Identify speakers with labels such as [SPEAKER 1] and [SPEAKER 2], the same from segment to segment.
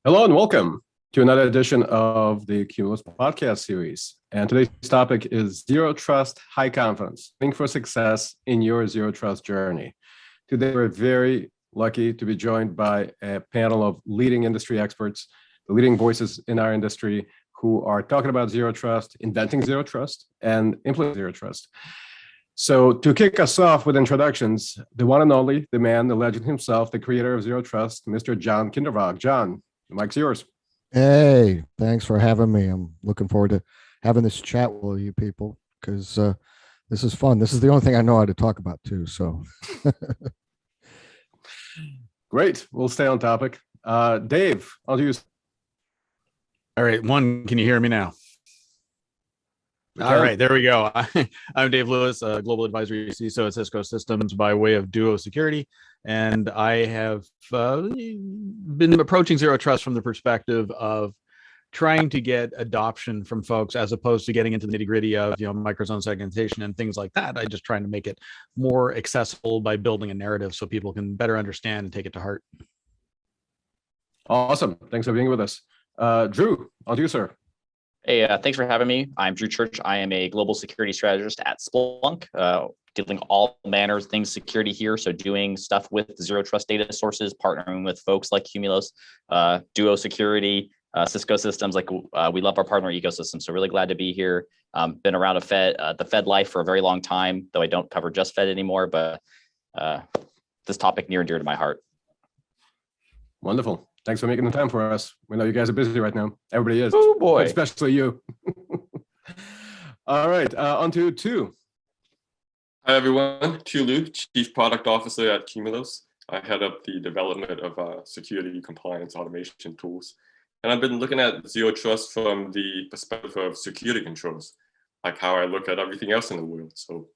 [SPEAKER 1] Hello and welcome to another edition of the Cumulus podcast series. And today's topic is Zero Trust, High Confidence, Think for Success in Your Zero Trust Journey. Today, we're very lucky to be joined by a panel of leading industry experts, the leading voices in our industry who are talking about zero trust, inventing zero trust, and implementing zero trust. So to kick us off with introductions, the one and only, the man, the legend himself, the creator of Zero Trust, Mr. John Kindervag. John, the mic's yours.
[SPEAKER 2] Hey, thanks for having me. I'm looking forward to having this chat with you people because this is fun. This is the only thing I know how to talk about too. So
[SPEAKER 1] Great. We'll stay on topic. Dave, I'll use.
[SPEAKER 3] All right. Can you hear me now? All right, there we go. I'm Dave Lewis, Global Advisory CISO at Cisco Systems by way of Duo Security. And I have been approaching Zero Trust from the perspective of trying to get adoption from folks as opposed to getting into the nitty gritty of, microzone segmentation and things like that. I'm just trying to make it more accessible by building a narrative so people can better understand and take it to heart.
[SPEAKER 1] Awesome. Thanks for being with us. Drew, on to you, sir.
[SPEAKER 4] Hey, thanks for having me. I'm Drew Church. I am a global security strategist at Splunk, dealing all manners of things security here. So doing stuff with zero trust data sources, partnering with folks like Cumulus, Duo Security, Cisco Systems. We love our partner ecosystem. So really glad to be here. Been around the Fed life for a very long time, though I don't cover just Fed anymore, but this topic near and dear to my heart.
[SPEAKER 1] Wonderful. Thanks for making the time for us. We know you guys are busy right now. Everybody is.
[SPEAKER 4] Oh boy.
[SPEAKER 1] Especially you. All right, on to Tu.
[SPEAKER 5] Hi everyone, Tu Lu, Chief Product Officer at Cumulus. I head up the development of security compliance automation tools. And I've been looking at Zero Trust from the perspective of security controls, like how I look at everything else in the world. So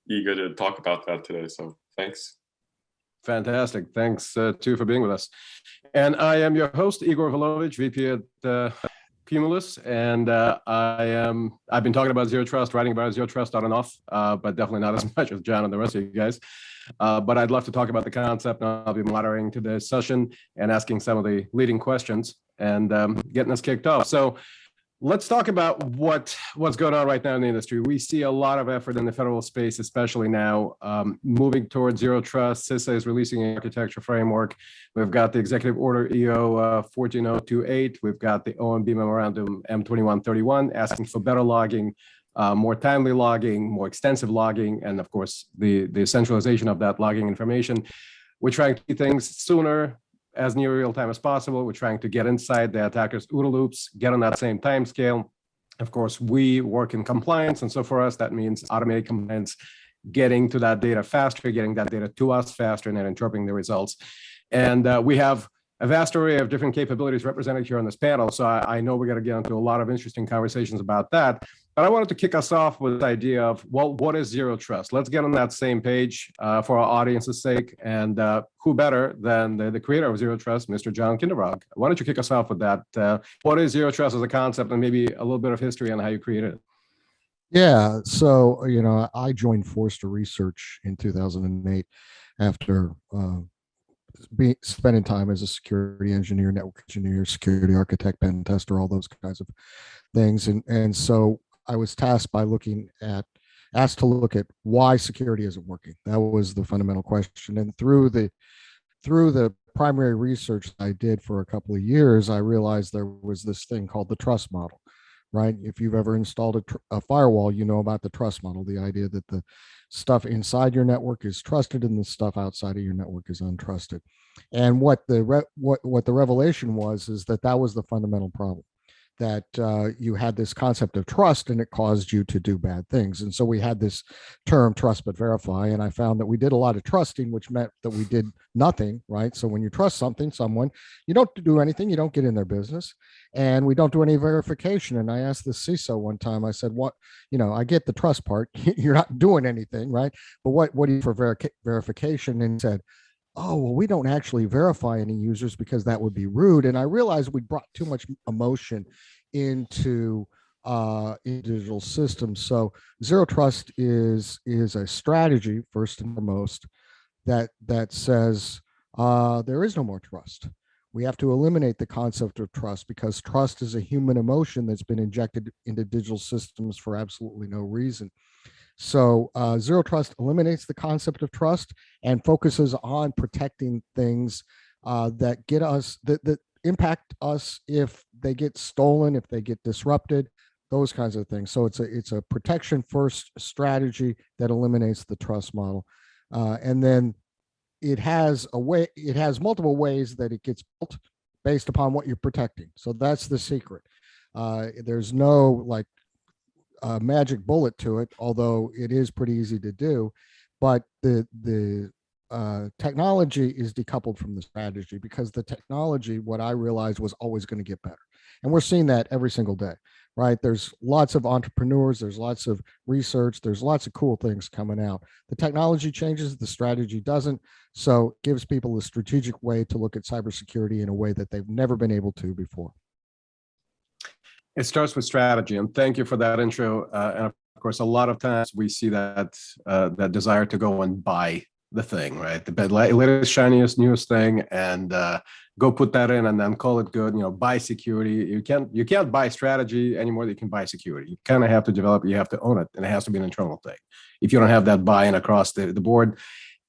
[SPEAKER 5] eager to talk about that today, so thanks.
[SPEAKER 1] Fantastic. Thanks, Tu, for being with us. And I am your host, Igor Volovich, VP at Cumulus. And I've been talking about Zero Trust, writing about Zero Trust on and off, but definitely not as much as John and the rest of you guys. But I'd love to talk about the concept. And I'll be moderating today's session and asking some of the leading questions and getting us kicked off. So let's talk about what's going on right now in the industry. We see a lot of effort in the federal space, especially now, moving towards zero trust. CISA is releasing an architecture framework. We've got the Executive Order EO 14028. We've got the OMB Memorandum M2131 asking for better logging, more timely logging, more extensive logging, and of course, the centralization of that logging information. We're trying to do things sooner, as near real time as possible. We're trying to get inside the attacker's OODA loops, get on that same time scale. Of course, we work in compliance. And so for us, that means automated compliance, getting to that data faster, getting that data to us faster, and then interpreting the results. And we have a vast array of different capabilities represented here on this panel. So I know we're going to get into a lot of interesting conversations about that. But I wanted to kick us off with the idea of, well, what is zero trust? Let's get on that same page for our audience's sake. And who better than the creator of Zero Trust, Mr. John Kindervag? Why don't you kick us off with that? What is zero trust as a concept, and maybe a little bit of history on how you created it?
[SPEAKER 2] yeah, so I joined Forrester Research in 2008 after spending time as a security engineer, network engineer, security architect, pen tester, all those kinds of things, and so I was asked to look at why security isn't working. That was the fundamental question. And through the primary research I did for a couple of years, I realized there was this thing called the trust model, right? If you've ever installed a firewall, you know about the trust model, the idea that the stuff inside your network is trusted and the stuff outside of your network is untrusted. And what the revelation was is that was the fundamental problem. That you had this concept of trust and it caused you to do bad things. And so we had this term trust but verify. And I found that we did a lot of trusting, which meant that we did nothing, right? So when you trust someone, you don't do anything, you don't get in their business, and we don't do any verification. And I asked the CISO one time, I said, I get the trust part, you're not doing anything, right? But what do you for verification? And he said, oh, well, we don't actually verify any users because that would be rude. And I realized we brought too much emotion into digital systems. So zero trust is a strategy, first and foremost, that says there is no more trust. We have to eliminate the concept of trust, because trust is a human emotion that's been injected into digital systems for absolutely no reason. So zero trust eliminates the concept of trust and focuses on protecting things that get us, that impact us if they get stolen, if they get disrupted, those kinds of things. So it's a protection first strategy that eliminates the trust model. And then it has multiple ways that it gets built based upon what you're protecting. So that's the secret. There's no like magic bullet to it, although it is pretty easy to do. But the technology is decoupled from the strategy, because the technology, what I realized, was always going to get better. And we're seeing that every single day, right? There's lots of entrepreneurs, there's lots of research, there's lots of cool things coming out. The technology changes, the strategy doesn't. So it gives people a strategic way to look at cybersecurity in a way that they've never been able to before.
[SPEAKER 1] It starts with strategy, and thank you for that intro. And of course, a lot of times we see that that desire to go and buy the thing, right? The latest, shiniest, newest thing, and go put that in, and then call it good. You know, buy security. You can't buy strategy anymore than you can buy security. You kind of have to develop. You have to own it, and it has to be an internal thing. If you don't have that buy-in across the board,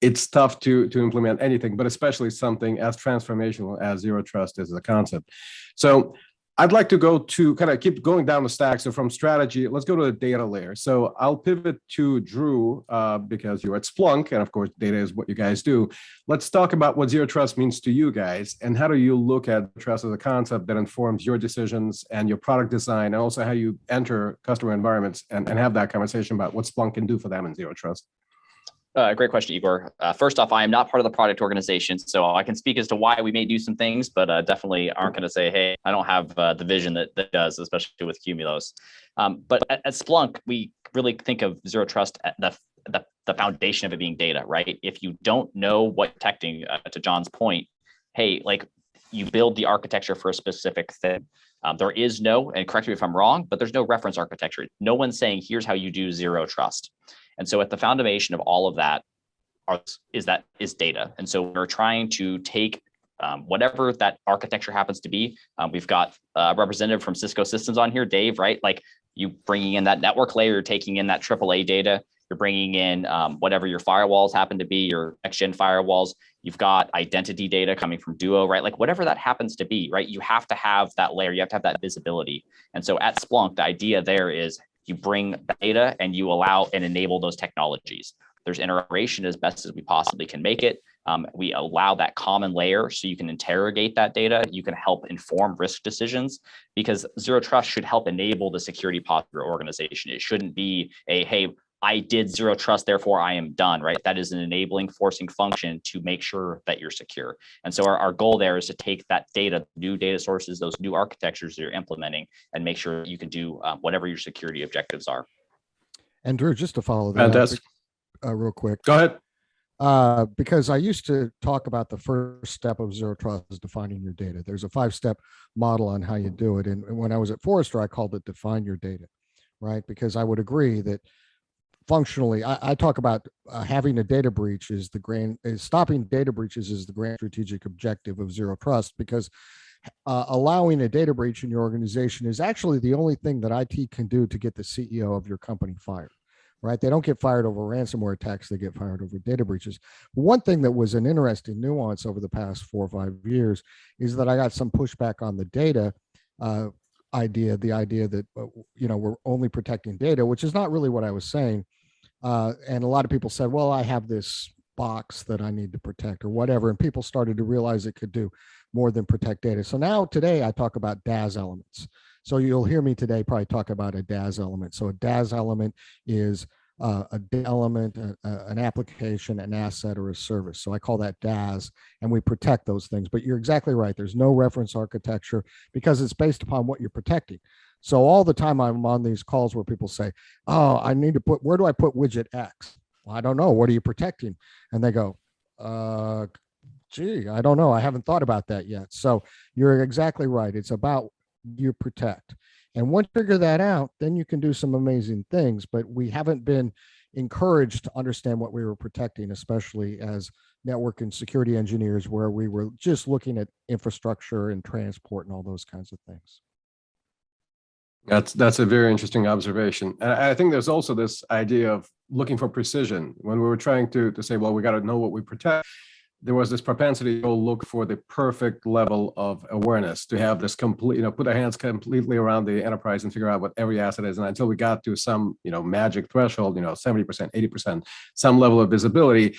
[SPEAKER 1] it's tough to implement anything, but especially something as transformational as zero trust is a concept. So I'd like to go to kind of keep going down the stack. So from strategy, let's go to the data layer. So I'll pivot to Drew because you're at Splunk, and of course, data is what you guys do. Let's talk about what zero trust means to you guys, and how do you look at trust as a concept that informs your decisions and your product design, and also how you enter customer environments and have that conversation about what Splunk can do for them in zero trust.
[SPEAKER 4] Great question, Igor. First off, I am not part of the product organization, so I can speak as to why we may do some things, but definitely aren't going to say, hey, I don't have the vision that does, especially with Cumulus. But at Splunk, we really think of zero trust at the foundation of it being data, right? If you don't know what you're protecting, to John's point, hey, like you build the architecture for a specific thing. There is no, and correct me if I'm wrong, but there's no reference architecture. No one's saying, here's how you do zero trust. And so at the foundation of all of that is data. And so we're trying to take whatever that architecture happens to be. We've got a representative from Cisco Systems on here, Dave, right? Like you bringing in that network layer, you're taking in that AAA data, you're bringing in whatever your firewalls happen to be, your next-gen firewalls. You've got identity data coming from Duo, right? Like whatever that happens to be, right? You have to have that layer. You have to have that visibility. And so at Splunk, the idea there is you bring data and you allow and enable those technologies. There's integration as best as we possibly can make it. We allow that common layer so you can interrogate that data. You can help inform risk decisions, because zero trust should help enable the security posture of your organization. It shouldn't be a, hey, I did zero trust, therefore I am done, right? That is an enabling, forcing function to make sure that you're secure. And so our goal there is to take that data, new data sources, those new architectures that you're implementing, and make sure you can do whatever your security objectives are.
[SPEAKER 2] And Drew, just to follow that up, real quick.
[SPEAKER 1] Go ahead.
[SPEAKER 2] Because I used to talk about the first step of zero trust is defining your data. There's a 5-step model on how you do it. And when I was at Forrester, I called it define your data, right? Because I would agree that functionally, I talk about having a data breach stopping data breaches is the grand strategic objective of zero trust, because allowing a data breach in your organization is actually the only thing that IT can do to get the CEO of your company fired, right? They don't get fired over ransomware attacks, they get fired over data breaches. One thing that was an interesting nuance over the past 4 or 5 years is that I got some pushback on the data idea, the idea that, we're only protecting data, which is not really what I was saying. And a lot of people said, well, I have this box that I need to protect or whatever. And people started to realize it could do more than protect data. So now today I talk about DAS elements. So you'll hear me today probably talk about a DAS element. So a DAS element is a data element, an application, an asset, or a service. So I call that DAS, and we protect those things. But you're exactly right. There's no reference architecture because it's based upon what you're protecting. So all the time I'm on these calls where people say, oh, I need to where do I put widget X? Well, I don't know. What are you protecting? And they go, gee, I don't know. I haven't thought about that yet. So you're exactly right. It's about you protect. And once you figure that out, then you can do some amazing things. But we haven't been encouraged to understand what we were protecting, especially as network and security engineers, where we were just looking at infrastructure and transport and all those kinds of things.
[SPEAKER 1] That's a very interesting observation. And I think there's also this idea of looking for precision. When we were trying to say, well, we got to know what we protect, there was this propensity to look for the perfect level of awareness, to have this complete, put our hands completely around the enterprise and figure out what every asset is. And until we got to some, magic threshold, 70%, 80%, some level of visibility,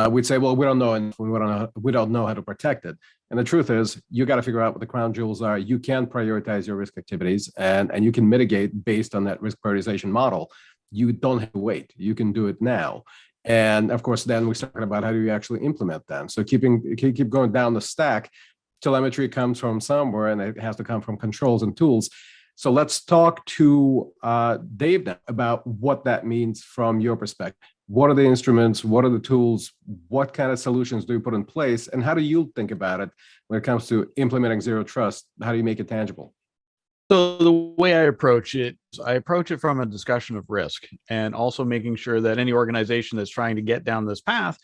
[SPEAKER 1] we'd say, well, we don't know, and we don't know how to protect it. And the truth is, you got to figure out what the crown jewels are. You can prioritize your risk activities, and you can mitigate based on that risk prioritization model. You don't have to wait. You can do it now. And of course, then we start about how do you actually implement them. So keep going down the stack. Telemetry comes from somewhere, and it has to come from controls and tools. So let's talk to Dave now about what that means from your perspective. What are the instruments? What are the tools? What kind of solutions do you put in place? And how do you think about it when it comes to implementing zero trust? How do you make it tangible?
[SPEAKER 3] So the way I approach it from a discussion of risk, and also making sure that any organization that's trying to get down this path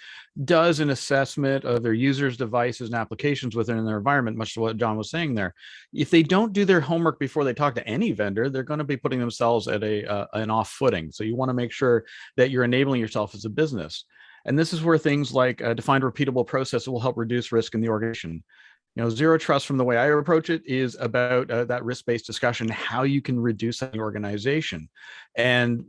[SPEAKER 3] does an assessment of their users, devices, and applications within their environment, much to what John was saying there. If they don't do their homework before they talk to any vendor, they're going to be putting themselves at an off footing. So you want to make sure that you're enabling yourself as a business. And this is where things like a defined repeatable process will help reduce risk in the organization. Zero trust, from the way I approach it, is about that risk-based discussion, how you can reduce that in the organization. And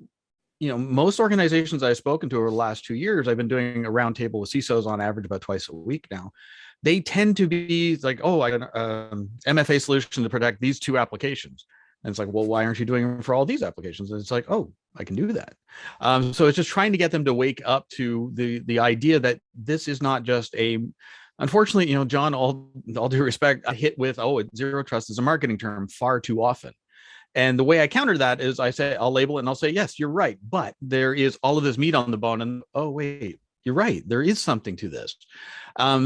[SPEAKER 3] most organizations I've spoken to over the last 2 years, I've been doing a roundtable with CISOs on average about twice a week now. They tend to be like, oh, I got an MFA solution to protect these 2 applications. And it's like, well, why aren't you doing it for all these applications? And it's like, oh, I can do that. So it's just trying to get them to wake up to the idea that this is not just unfortunately, John, all due respect, I hit with, zero trust is a marketing term far too often. And the way I counter that is I say, I'll label it and I'll say, yes, you're right. But there is all of this meat on the bone. And wait, you're right. There is something to this.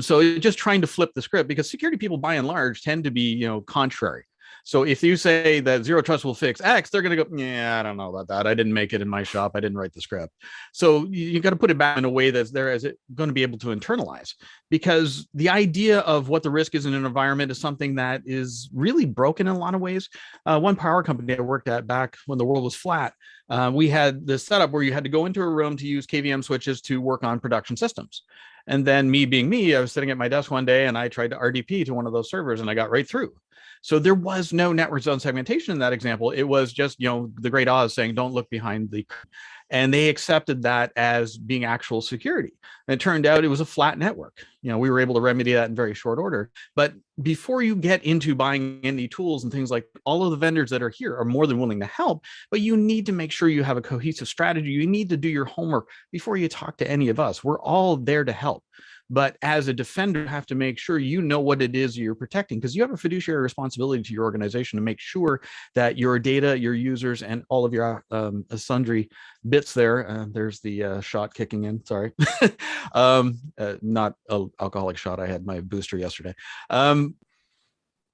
[SPEAKER 3] So just trying to flip the script, because security people by and large tend to be, contrary. So if you say that zero trust will fix X, they're going to go, yeah, I don't know about that. I didn't make it in my shop. I didn't write the script. So you got to put it back in a way that's there as it going to be able to internalize, because the idea of what the risk is in an environment is something that is really broken in a lot of ways. One power company I worked at back when the world was flat, we had this setup where you had to go into a room to use KVM switches to work on production systems. And then me being me, I was sitting at my desk one day and I tried to RDP to one of those servers and I got right through. So there was no network zone segmentation in that example. It was just, the great Oz saying, don't look behind the, and they accepted that as being actual security. And it turned out it was a flat network. We were able to remedy that in very short order. But before you get into buying any tools and things, like all of the vendors that are here are more than willing to help, but you need to make sure you have a cohesive strategy. You need to do your homework before you talk to any of us. We're all there to help. But as a defender, you have to make sure you know what it is you're protecting, because you have a fiduciary responsibility to your organization to make sure that your data, your users, and all of your sundry bits there. There's the shot kicking in. Sorry, not an alcoholic shot. I had my booster yesterday.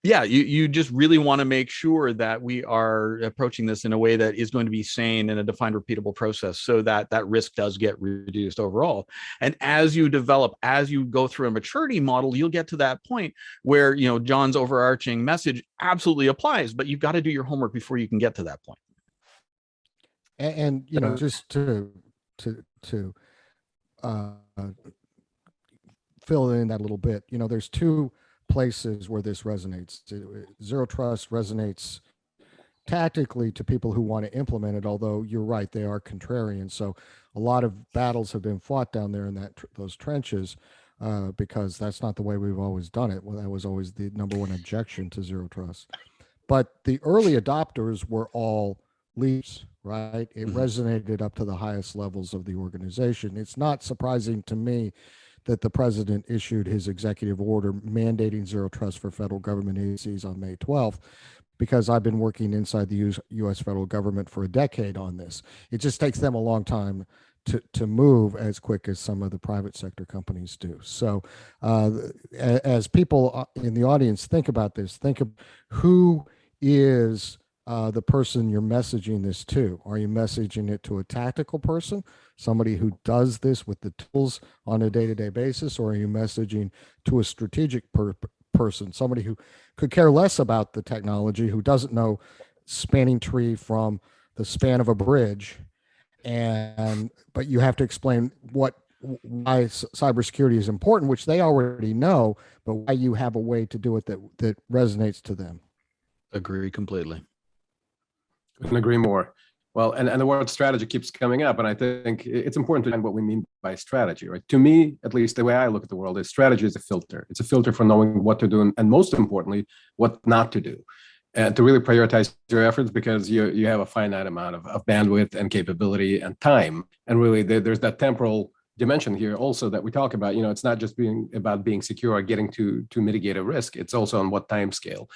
[SPEAKER 3] Yeah, you just really want to make sure that we are approaching this in a way that is going to be sane and a defined, repeatable process, so that that risk does get reduced overall. And as you develop, as you go through a maturity model, you'll get to that point where, John's overarching message absolutely applies, but you've got to do your homework before you can get to that point.
[SPEAKER 2] And just to fill in that a little bit, there's 2 places where this resonates. Zero trust resonates tactically to people who want to implement it, although you're right, they are contrarian. So a lot of battles have been fought down there in those trenches, because that's not the way we've always done it. Well, that was always the number one objection to zero trust. But the early adopters were all leaders, right? It resonated up to the highest levels of the organization. It's not surprising to me that the president issued his executive order mandating zero trust for federal government agencies on May 12th, because I've been working inside the U.S. federal government for a decade on this. It just takes them a long time to move as quick as some of the private sector companies do. So as people in the audience think about this, think of who is the person you're messaging this to. Are you messaging it to a tactical person, somebody who does this with the tools on a day-to-day basis, or are you messaging to a strategic person, somebody who could care less about the technology, who doesn't know spanning tree from the span of a bridge, but you have to explain why cybersecurity is important, which they already know, but why you have a way to do it that resonates to them.
[SPEAKER 3] Agree completely.
[SPEAKER 1] Couldn't agree more. Well, and the word strategy keeps coming up, and I think it's important to understand what we mean by strategy, right? To me, at least the way I look at the world is strategy is a filter. It's a filter for knowing what to do, and most importantly, what not to do. And to really prioritize your efforts, because you have a finite amount of bandwidth and capability and time. And really there's that temporal dimension here also that we talk about. It's not just about being secure or getting to mitigate a risk. It's also on what time scale.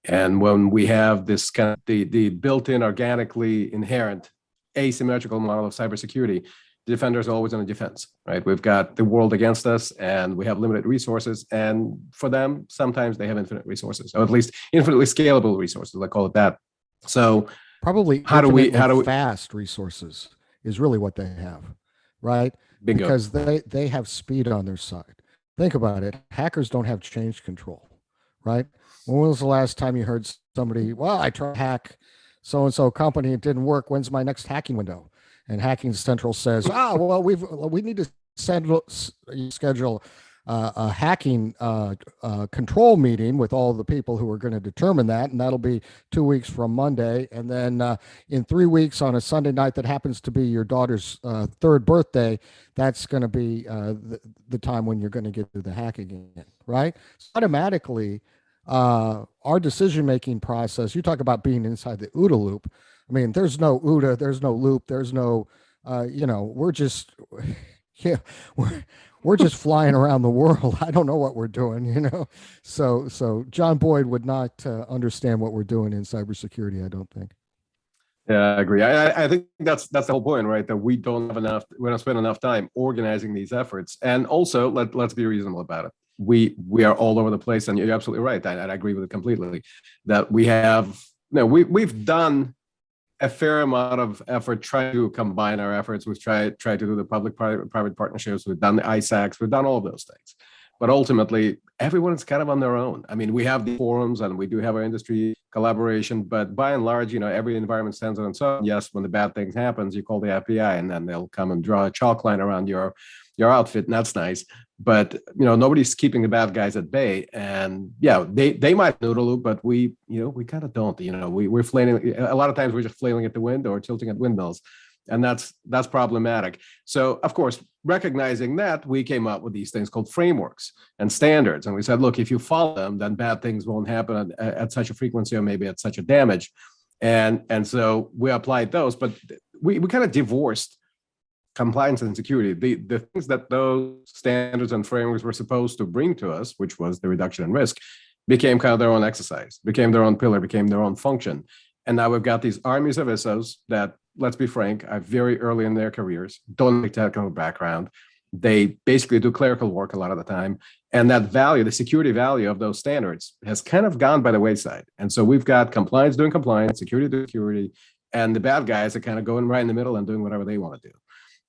[SPEAKER 1] And when we have this kind of the built-in, organically inherent asymmetrical model of cybersecurity, the defender is always on the defense, right? We've got the world against us, and we have limited resources. And for them, sometimes they have infinite resources, or at least infinitely scalable resources. I call it that. So
[SPEAKER 2] probably
[SPEAKER 1] how do we
[SPEAKER 2] fast resources is really what they have, right?
[SPEAKER 1] Bingo.
[SPEAKER 2] Because they have speed on their side. Think about it. Hackers don't have change control, right? When was the last time you heard somebody, well, I tried to hack so-and-so company, it didn't work. When's my next hacking window? And Hacking Central says, well, we need to schedule a hacking control meeting with all the people who are going to determine that, and that'll be 2 weeks from Monday. And then in 3 weeks on a Sunday night that happens to be your daughter's third birthday, that's going to be the time when you're going to get to the hacking again, right? So automatically, our decision-making process, you talk about being inside the OODA loop. I mean, there's no OODA, there's no loop, there's no, we're just, we're just flying around the world. I don't know what we're doing, So John Boyd would not understand what we're doing in cybersecurity, I don't think.
[SPEAKER 1] Yeah, I agree. I think that's the whole point, right? That we don't spend enough time organizing these efforts. And also, let's be reasonable about it. We are all over the place, and you're absolutely right. I agree with it completely. That we have, we've done a fair amount of effort trying to combine our efforts. We've tried to do the public-private partnerships. We've done the ISACs. We've done all of those things. But ultimately, everyone's kind of on their own. I mean, we have the forums and we do have our industry collaboration, but by and large, every environment stands on its own. Yes, when the bad things happens, you call the FBI and then they'll come and draw a chalk line around your outfit, and that's nice. But nobody's keeping the bad guys at bay. And yeah, they might noodle loop, but we kind of don't. We're flailing. A lot of times we're just flailing at the wind or tilting at windmills. And that's problematic. So, of course, recognizing that, we came up with these things called frameworks and standards. And we said, look, if you follow them, then bad things won't happen at such a frequency or maybe at such a damage. And so we applied those, but we kind of divorced compliance and security. The things that those standards and frameworks were supposed to bring to us, which was the reduction in risk, became kind of their own exercise, became their own pillar, became their own function. And now we've got these armies of ISOs that, let's be frank, are very early in their careers, don't have a technical background. They basically do clerical work a lot of the time. And that value, the security value of those standards, has kind of gone by the wayside. And so we've got compliance doing compliance, security doing security, and the bad guys are kind of going right in the middle and doing whatever they want to do.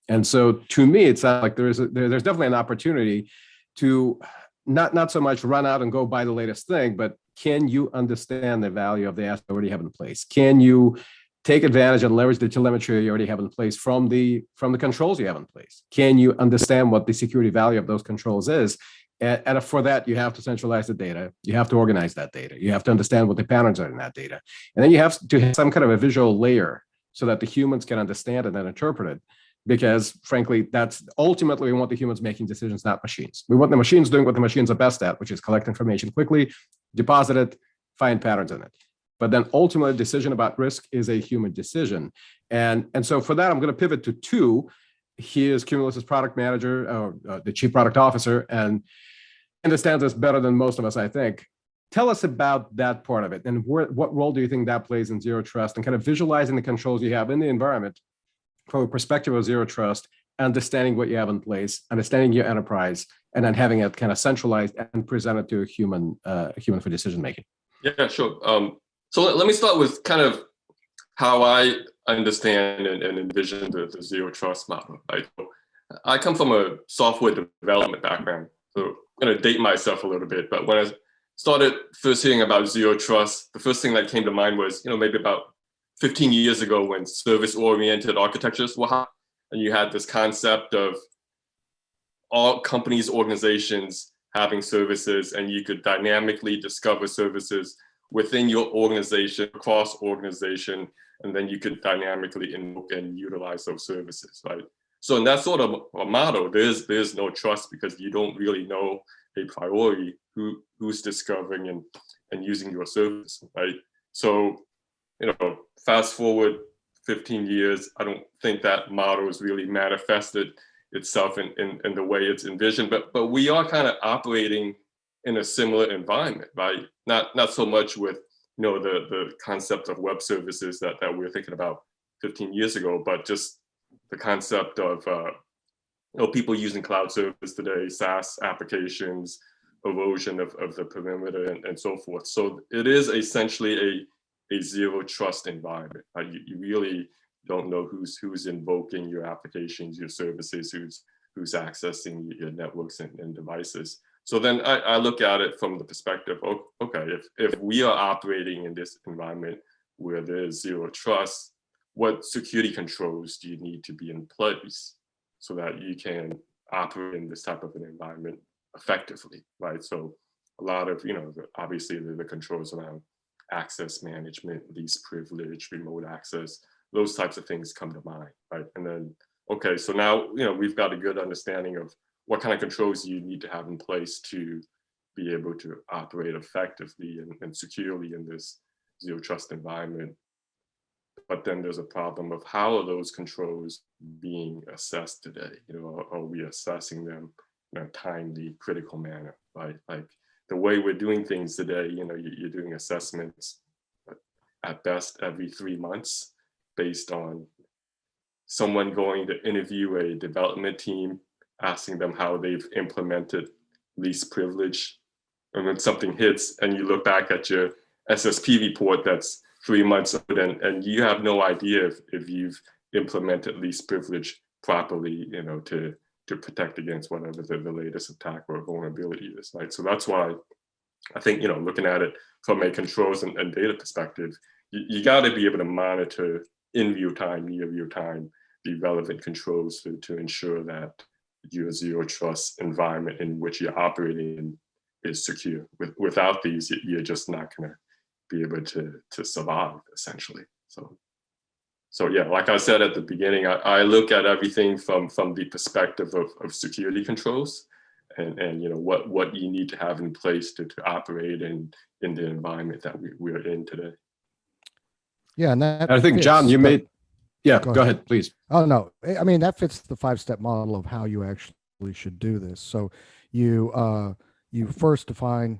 [SPEAKER 1] And so to me, it sounds like there's definitely an opportunity to not so much run out and go buy the latest thing, but can you understand the value of the asset you already have in place? Can you take advantage and leverage the telemetry you already have in place from the controls you have in place? Can you understand what the security value of those controls is? And for that, you have to centralize the data. You have to organize that data. You have to understand what the patterns are in that data. And then you have to have some kind of a visual layer so that the humans can understand it and interpret it. Because frankly, that's ultimately, we want the humans making decisions, not machines. We want the machines doing what the machines are best at, which is collect information quickly, deposit it, find patterns in it. But then ultimately, the decision about risk is a human decision. And so for that, I'm going to pivot to two. He is Cumulus's product manager, or the chief product officer, and understands this better than most of us, I think. Tell us about that part of it, and what role do you think that plays in Zero Trust, and kind of visualizing the controls you have in the environment from a perspective of Zero Trust, understanding what you have in place, understanding your enterprise, and then having it kind of centralized and presented to a human for decision making.
[SPEAKER 5] Yeah, sure. So let me start with kind of how I understand and envision the zero trust model. Right? I come from a software development background, so I'm going to date myself a little bit. But when I started first hearing about zero trust, the first thing that came to mind was, maybe about 15 years ago when service-oriented architectures were hot, and you had this concept of all companies, organizations having services, and you could dynamically discover services within your organization, across organization, and then you could dynamically invoke and utilize those services, right? So in that sort of a model, there's no trust because you don't really know a priori who's discovering and using your service, right? So, fast forward 15 years, I don't think that model has really manifested itself in the way it's envisioned, but we are kind of operating in a similar environment, right? Not so much with the concept of web services that we were thinking about 15 years ago, but just the concept of people using cloud service today, SaaS applications, erosion of the perimeter, and so forth. So it is essentially a zero trust environment. You really don't know who's invoking your applications, your services, who's accessing your networks and devices. So then I look at it from the perspective, okay, if we are operating in this environment where there's zero trust, what security controls do you need to be in place so that you can operate in this type of an environment effectively, right? So a lot of, obviously the controls around access management, least privilege, remote access, those types of things come to mind, right? And then, okay, so now, we've got a good understanding of what kind of controls you need to have in place to be able to operate effectively and securely in this zero trust environment. But then there's a problem of how are those controls being assessed today? Are we assessing them in a timely, critical manner, right? Like the way we're doing things today, you're doing assessments at best every 3 months based on someone going to interview a development team, asking them how they've implemented least privilege. And when something hits and you look back at your SSP report that's 3 months old and you have no idea if you've implemented least privilege properly, to protect against whatever the latest attack or vulnerability is, right? So that's why I think, looking at it from a controls and data perspective, you got to be able to monitor in real time, near real time, the relevant controls to ensure that your zero trust environment in which you're operating in is secure. Without these, you're just not going to be able to survive, essentially. So yeah, like I said at the beginning, I look at everything from the perspective of security controls and what you need to have in place to operate in the environment that we're in today.
[SPEAKER 2] Yeah, and that
[SPEAKER 1] I think, John, you made, yeah, go ahead, please.
[SPEAKER 2] Oh, no, I mean, that fits the 5-step model of how you actually should do this. So you first define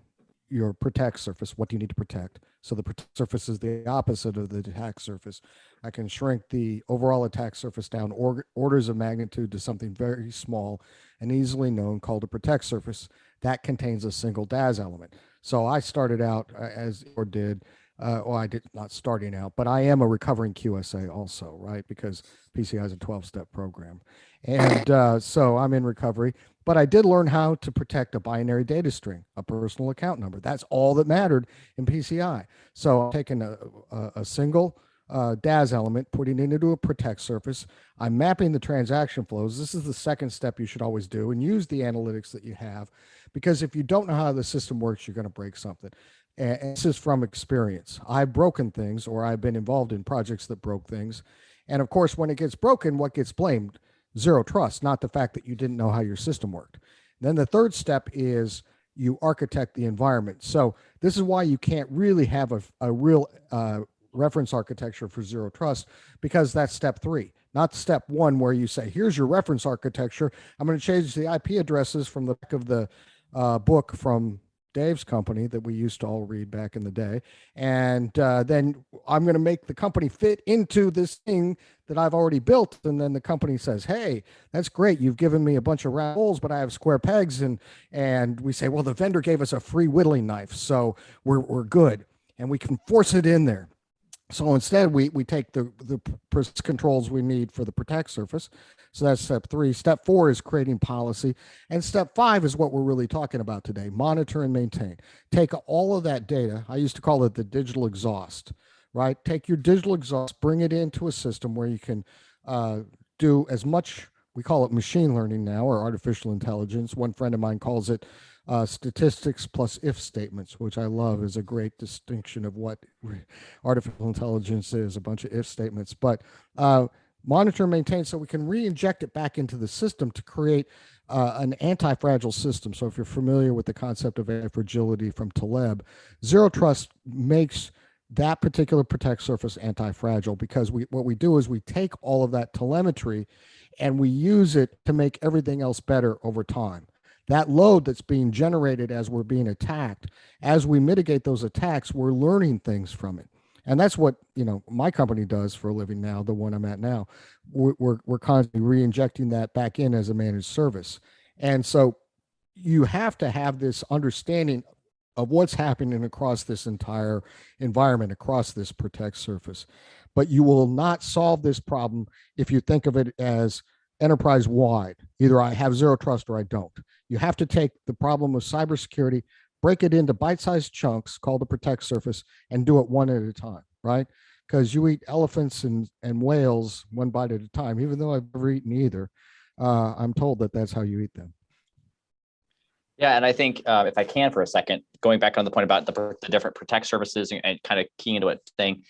[SPEAKER 2] your protect surface. What do you need to protect? So the protect surface is the opposite of the attack surface. I can shrink the overall attack surface down orders of magnitude to something very small and easily known called a protect surface that contains a single DAS element. So I started out as or did. I did not starting out, but I am a recovering QSA also, right? Because PCI is a 12-step program. And so I'm in recovery, but I did learn how to protect a binary data string, a personal account number. That's all that mattered in PCI. So I'm taking a single DAS element, putting it into a protect surface. I'm mapping the transaction flows. This is the second step you should always do, and use the analytics that you have, because if you don't know how the system works, you're going to break something. And this is from experience. I've broken things, or I've been involved in projects that broke things. And of course, when it gets broken, what gets blamed? Zero trust, not the fact that you didn't know how your system worked. Then the third step is you architect the environment. So this is why you can't really have a real reference architecture for zero trust, because that's step 3, not step 1, where you say, here's your reference architecture. I'm going to change the IP addresses from the back of the book from Dave's company that we used to all read back in the day. And then I'm going to make the company fit into this thing that I've already built. And then the company says, hey, that's great. You've given me a bunch of round holes, but I have square pegs. And we say, well, the vendor gave us a free whittling knife, so we're good. and we can force it in there. So instead, we take the controls we need for the protect surface. So that's step 3. Step 4 is creating policy. And step 5 is what we're really talking about today: monitor and maintain. Take all of that data. I used to call it the digital exhaust, right? Take your digital exhaust, bring it into a system where you can do as much, we call it machine learning now, or artificial intelligence. One friend of mine calls it statistics plus if statements, which I love, is a great distinction of what artificial intelligence is, a bunch of if statements. But monitor and maintain, so we can re-inject it back into the system to create an anti-fragile system. So if you're familiar with the concept of anti-fragility from Taleb, Zero Trust makes that particular protect surface anti-fragile, because what we do is we take all of that telemetry and we use it to make everything else better over time. That load that's being generated as we're being attacked, as we mitigate those attacks, we're learning things from it. And that's what, my company does for a living now, the one I'm at now. We're constantly re-injecting that back in as a managed service. And so you have to have this understanding of what's happening across this entire environment, across this protect surface. But you will not solve this problem if you think of it as enterprise wide. Either I have Zero Trust or I don't. You have to take the problem of cybersecurity, break it into bite-sized chunks called the protect surface, and do it one at a time, right? Because you eat elephants and whales one bite at a time. Even though I've never eaten either, I'm told that that's how you eat them.
[SPEAKER 4] Yeah, and I think if I can for a second, going back on the point about the different protect services and kind of keying into it, saying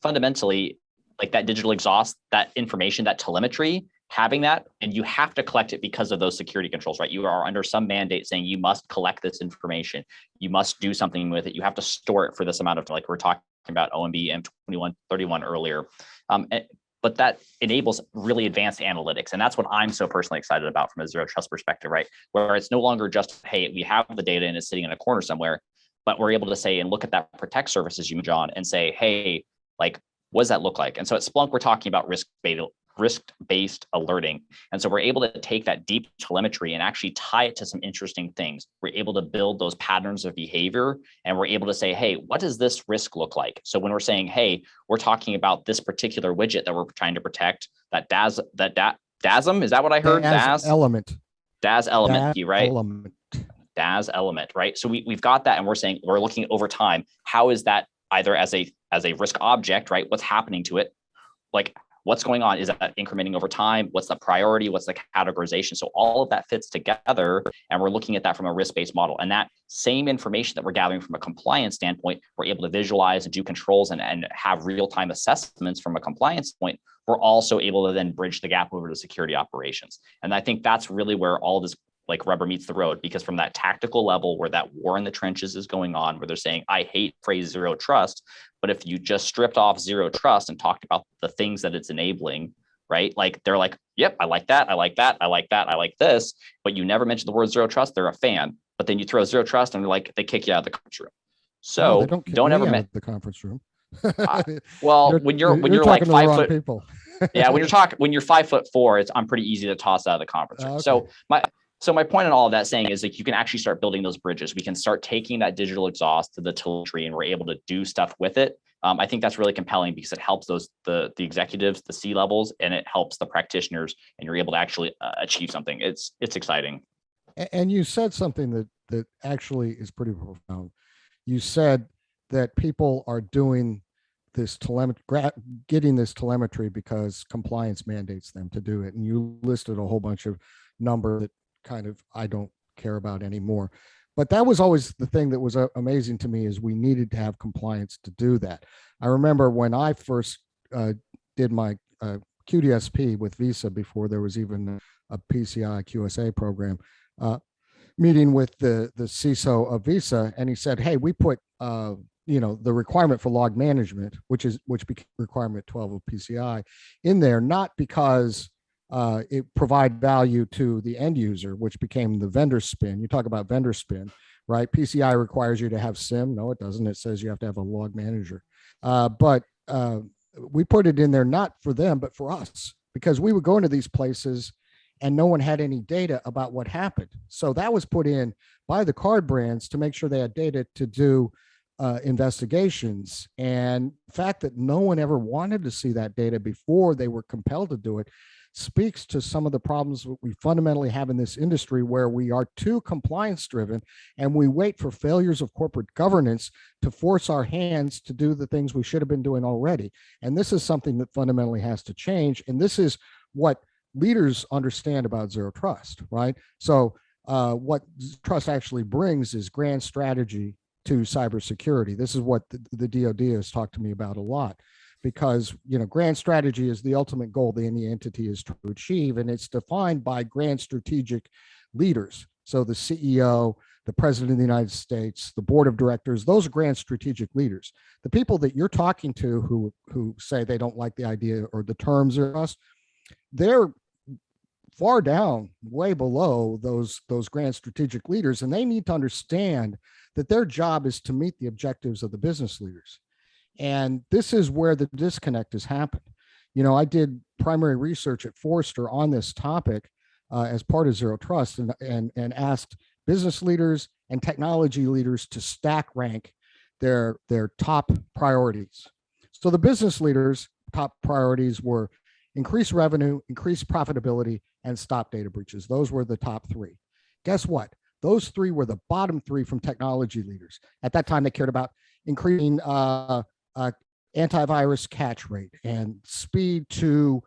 [SPEAKER 4] fundamentally, like that digital exhaust, that information, that telemetry, having that, and you have to collect it because of those security controls, right? You are under some mandate saying you must collect this information. You must do something with it. You have to store it for this amount of, like we're talking about OMB M2131 earlier. But that enables really advanced analytics. And that's what I'm so personally excited about from a Zero Trust perspective, right? Where it's no longer just, hey, we have the data and it's sitting in a corner somewhere, but we're able to say and look at that protect services you, John, and say, hey, like, what does that look like? And so at Splunk, we're talking about risk-based alerting. And so we're able to take that deep telemetry and actually tie it to some interesting things. We're able to build those patterns of behavior, and we're able to say, hey, what does this risk look like? So when we're saying, hey, we're talking about this particular widget that we're trying to protect, that DASM, is that what I heard?
[SPEAKER 2] DAS element.
[SPEAKER 4] DAS element, right?
[SPEAKER 2] Element.
[SPEAKER 4] DAS element, right? So we've got that, and we're saying we're looking over time. How is that either as a risk object, right? What's happening to it? Like, what's going on? Is that incrementing over time? What's the priority? What's the categorization? So all of that fits together, and we're looking at that from a risk-based model. And that same information that we're gathering from a compliance standpoint, we're able to visualize and do controls and have real-time assessments from a compliance point. We're also able to then bridge the gap over to security operations. And I think that's really where all this like rubber meets the road, because from that tactical level where that war in the trenches is going on, where they're saying, I hate phrase Zero Trust, but if you just stripped off Zero Trust and talked about the things that it's enabling, right? Like they're like, yep, I like that. I like that. I like that. I like this, but you never mention the word Zero Trust. They're a fan, but then you throw Zero Trust and they're like, they kick you out of the conference room. So don't ever
[SPEAKER 2] out of the conference room.
[SPEAKER 4] Well, when you're like 5 foot
[SPEAKER 2] people.
[SPEAKER 4] Yeah, when you're 5'4", I'm pretty easy to toss out of the conference room. Okay. So my point in all of that saying is like you can actually start building those bridges. We can start taking that digital exhaust to the telemetry, and we're able to do stuff with it. I think that's really compelling because it helps the executives, the C levels, and it helps the practitioners, and you're able to actually achieve something. It's exciting.
[SPEAKER 2] And you said something that actually is pretty profound. You said that people are doing this getting this telemetry because compliance mandates them to do it, and you listed a whole bunch of numbers that kind of I don't care about anymore. But that was always the thing that was amazing to me, is we needed to have compliance to do that. I remember when I first did my QDSP with Visa, before there was even a PCI QSA program, meeting with the CISO of Visa, and he said, hey, we put the requirement for log management, which became requirement 12 of PCI, in there, not because it provide value to the end user, which became the vendor spin. You talk about vendor spin, right? PCI requires you to have SIM. No, it doesn't. It says you have to have a log manager. But we put it in there not for them, but for us, because we would go into these places and no one had any data about what happened. So that was put in by the card brands to make sure they had data to do investigations. And the fact that no one ever wanted to see that data before they were compelled to do it speaks to some of the problems that we fundamentally have in this industry, where we are too compliance driven and we wait for failures of corporate governance to force our hands to do the things we should have been doing already. And this is something that fundamentally has to change. And this is what leaders understand about zero trust, right? So what trust actually brings is grand strategy to cybersecurity. This is what the DoD has talked to me about a lot, because grand strategy is the ultimate goal that any entity is to achieve, and it's defined by grand strategic leaders. So the CEO, the President of the United States, the board of directors, those are grand strategic leaders. The people that you're talking to who say they don't like the idea or the terms or us, they're far down, way below those grand strategic leaders, and they need to understand that their job is to meet the objectives of the business leaders. And this is where the disconnect has happened. I did primary research at Forrester on this topic as part of Zero Trust, and asked business leaders and technology leaders to stack rank their top priorities. So the business leaders' top priorities were increase revenue, increase profitability, and stop data breaches. Those were the top three. Guess what? Those three were the bottom three from technology leaders. At that time, they cared about increasing antivirus catch rate and speed to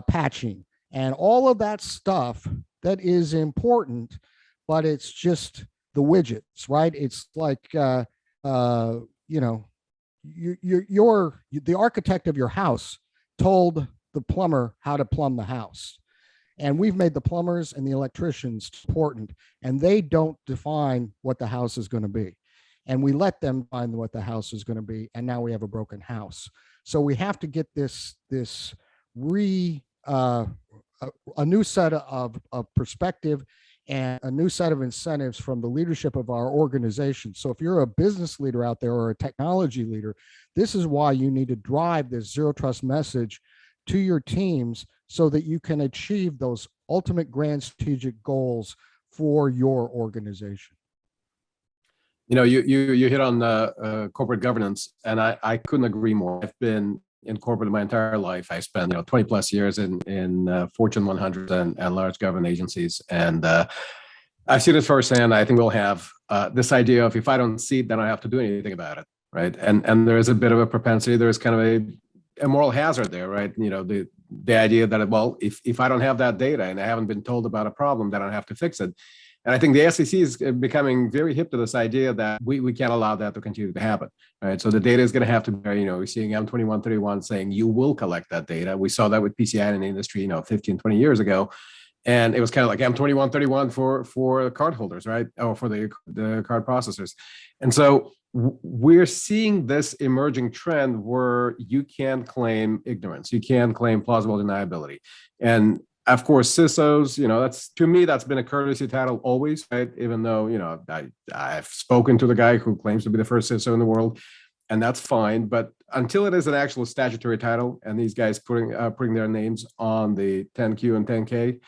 [SPEAKER 2] patching and all of that stuff that is important, but it's just the widgets, right? It's like, the architect of your house told the plumber how to plumb the house. And we've made the plumbers and the electricians important, and they don't define what the house is going to be. And we let them find what the house is going to be, and now we have a broken house. So we have to get a new set of perspective and a new set of incentives from the leadership of our organization. So if you're a business leader out there or a technology leader, this is why you need to drive this zero trust message to your teams so that you can achieve those ultimate grand strategic goals for your organization.
[SPEAKER 1] You hit on corporate governance, and I couldn't agree more. I've been in corporate my entire life. I spent 20 plus years in Fortune 100 and large government agencies, and I see this firsthand. I think we'll have this idea of, if I don't see it, then I have to do anything about it, right? And there is a bit of a propensity. There is kind of a moral hazard there, right? The idea that, well, if I don't have that data and I haven't been told about a problem, then I have to fix it. And I think the SEC is becoming very hip to this idea that we can't allow that to continue to happen, right? So the data is going to have to be, we're seeing M2131 saying you will collect that data. We saw that with PCI in the industry, 15, 20 years ago. And it was kind of like M2131 for cardholders, right? Or for the card processors. And so we're seeing this emerging trend where you can claim ignorance, you can claim plausible deniability. And of course, CISOs, to me, that's been a courtesy title always, right? Even though, I've spoken to the guy who claims to be the first CISO in the world, and that's fine. But until it is an actual statutory title and these guys putting their names on the 10Q and 10K,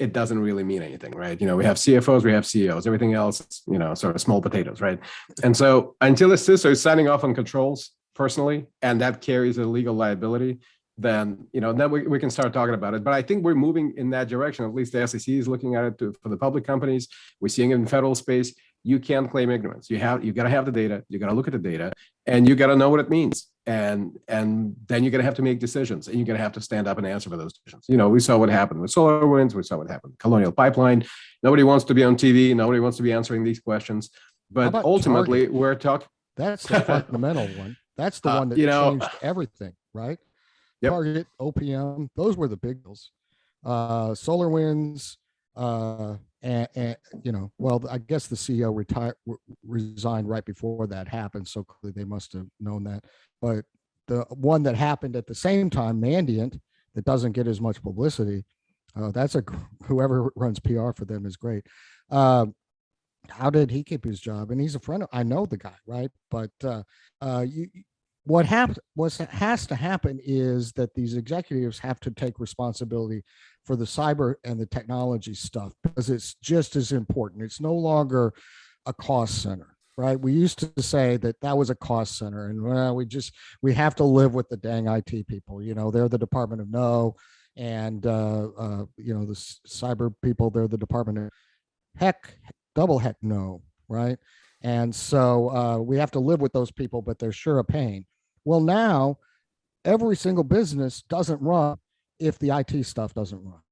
[SPEAKER 1] it doesn't really mean anything, right? We have CFOs, we have CEOs, everything else, sort of small potatoes, right? And so until a CISO is signing off on controls personally, and that carries a legal liability, then we can start talking about it. But I think we're moving in that direction. At least the SEC is looking at it for the public companies. We're seeing it in federal space. You can't claim ignorance. You got to have the data. You got to look at the data, and you got to know what it means. And then you're going to have to make decisions, and you're going to have to stand up and answer for those decisions. We saw what happened with SolarWinds. We saw what happened with Colonial Pipeline. Nobody wants to be on TV. Nobody wants to be answering these questions. But ultimately,
[SPEAKER 2] Target?
[SPEAKER 1] we're talking.
[SPEAKER 2] That's the fundamental one. That's the one that changed everything, right? Yep. Target, OPM, those were the big deals. SolarWinds, and I guess the CEO resigned right before that happened, so clearly they must have known that. But the one that happened at the same time, Mandiant, that doesn't get as much publicity, whoever runs PR for them is great. How did he keep his job? And he's a friend. I know the guy, right? But what has to happen is that these executives have to take responsibility for the cyber and the technology stuff, because it's just as important. It's no longer a cost center. right? We used to say that that was a cost center, and well, we have to live with the dang IT people. You know, they're the Department of No, and you know, the cyber people, they're the Department of Heck, double heck no, right? And so we have to live with those people, but they're sure a pain. Well, now every single business doesn't run if the IT stuff doesn't run,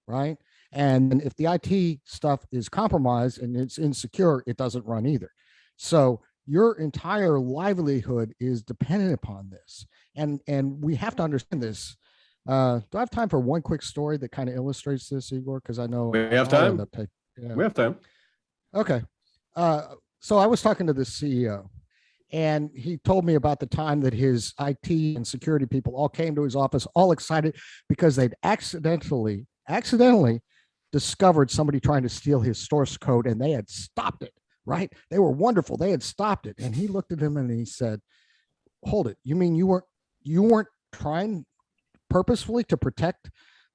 [SPEAKER 2] right? And if the IT stuff is compromised and it's insecure, it doesn't run either. So your entire livelihood is dependent upon this. And we have to understand this. Do I have time for one quick story that kind of illustrates this, Igor? Because I know
[SPEAKER 1] We have
[SPEAKER 2] I'll
[SPEAKER 1] time.
[SPEAKER 2] end up taking. Yeah.
[SPEAKER 1] We have time.
[SPEAKER 2] Okay. So I was talking to the CEO, and he told me about the time that his IT and security people all came to his office, all excited because they'd accidentally discovered somebody trying to steal his source code, and they had stopped it. Right? They were wonderful. They had stopped it, and he looked at him and he said, "Hold it. You mean you weren't trying purposefully to protect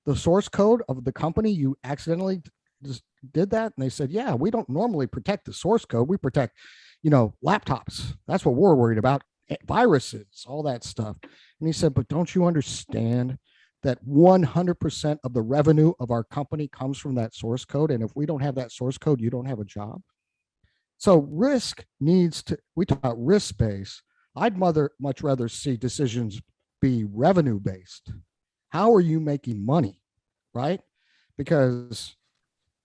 [SPEAKER 2] the source code of the company? You accidentally just did that?" And they said, "Yeah, we don't normally protect the source code. We protect, you know, laptops. That's what we're worried about, viruses, all that stuff." And he said, "But don't you understand that 100% of the revenue of our company comes from that source code? And if we don't have that source code, you don't have a job." So risk needs to, we talk about risk based. I'd much rather see decisions be revenue based. How are you making money? Right? Because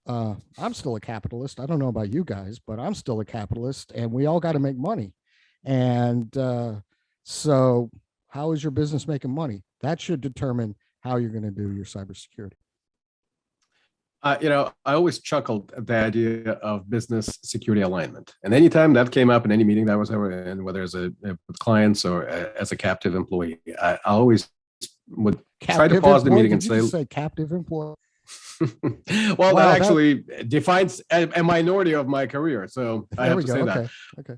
[SPEAKER 2] I'm still a capitalist. I don't know about you guys, but I'm still a capitalist, and we all got to make money. And so, how is your business making money? That should determine how you're going to do your cybersecurity.
[SPEAKER 1] You know, I always chuckled at the idea of business security alignment. And anytime that came up in any meeting that I was ever in, whether as with clients or as a captive employee, I always would try to pause the meeting and
[SPEAKER 2] say captive employee.
[SPEAKER 1] Well, that actually defines a minority of my career. So I have to say that.
[SPEAKER 2] Okay.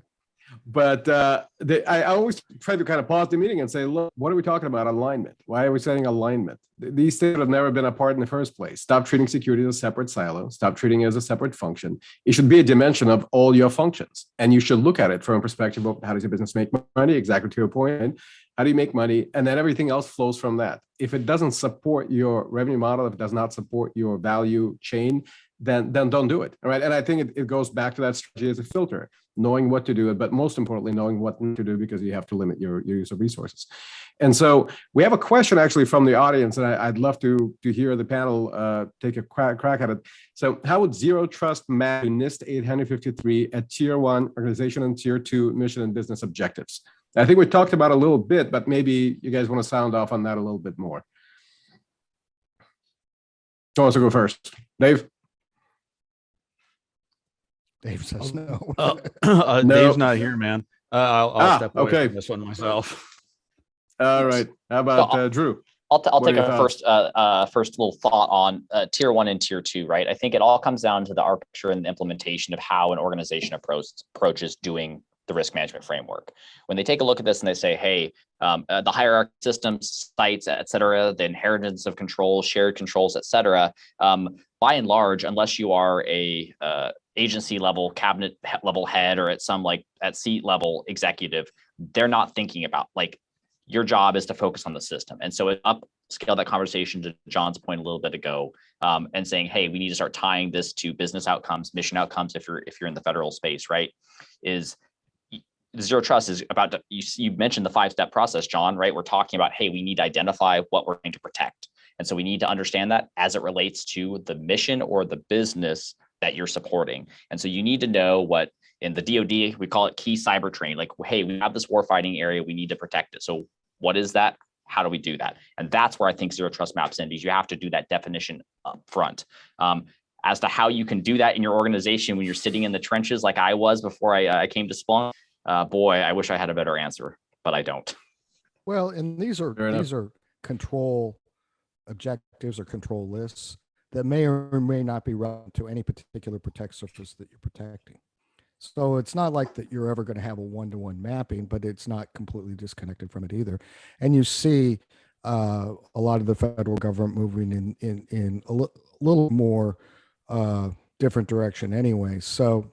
[SPEAKER 1] But I always try to kind of pause the meeting and say, look, what are we talking about? Alignment. Why are we saying alignment? These things have never been apart in the first place. Stop treating security as a separate silo. Stop treating it as a separate function. It should be a dimension of all your functions. And you should look at it from a perspective of how does your business make money? Exactly to your point. How do you make money? And then everything else flows from that. If it doesn't support your revenue model, if it does not support your value chain, then don't do it. All right. And I think it goes back to that strategy as a filter, knowing what to do, but most importantly, knowing what not to do, because you have to limit your use of resources. And so we have a question actually from the audience, and I'd love to hear the panel take a crack at it. So how would zero trust map to NIST 853 at tier 1 organization and tier 2 mission and business objectives? I think we talked about it a little bit, but maybe you guys want to sound off on that a little bit more. Who wants to go first? Dave?
[SPEAKER 2] Dave says no.
[SPEAKER 1] No.
[SPEAKER 3] Dave's not here, man. I'll step away from this one myself.
[SPEAKER 1] All right. How about Drew?
[SPEAKER 4] I'll take a first little thought on tier 1 and tier 2, right? I think it all comes down to the architecture and the implementation of how an organization approaches doing the risk management framework. When they take a look at this and they say, hey, the hierarchy systems, sites, et cetera, the inheritance of controls, shared controls, et cetera, by and large, unless you are a agency level, cabinet level head, or at some at seat level executive, they're not thinking about your job is to focus on the system. And so it upscale that conversation to John's point a little bit ago, and saying, hey, we need to start tying this to business outcomes, mission outcomes, if you're in the federal space, right? Is zero trust is about you mentioned the 5-step process, John, right? We're talking about, hey, we need to identify what we're going to protect. And so we need to understand that as it relates to the mission or the business that you're supporting. And so you need to know what in the DoD, we call it key cyber terrain. Hey, we have this warfighting area, we need to protect it. So what is that? How do we do that? And that's where I think zero trust maps in, because you have to do that definition up front. As to how you can do that in your organization when you're sitting in the trenches like I was before I came to Splunk, boy, I wish I had a better answer, but I don't.
[SPEAKER 2] Well, and these are control objectives or control lists that may or may not be relevant to any particular protect surface that you're protecting. So it's not like that you're ever going to have a one-to-one mapping, but it's not completely disconnected from it either. And you see a lot of the federal government moving in a little more different direction anyway. So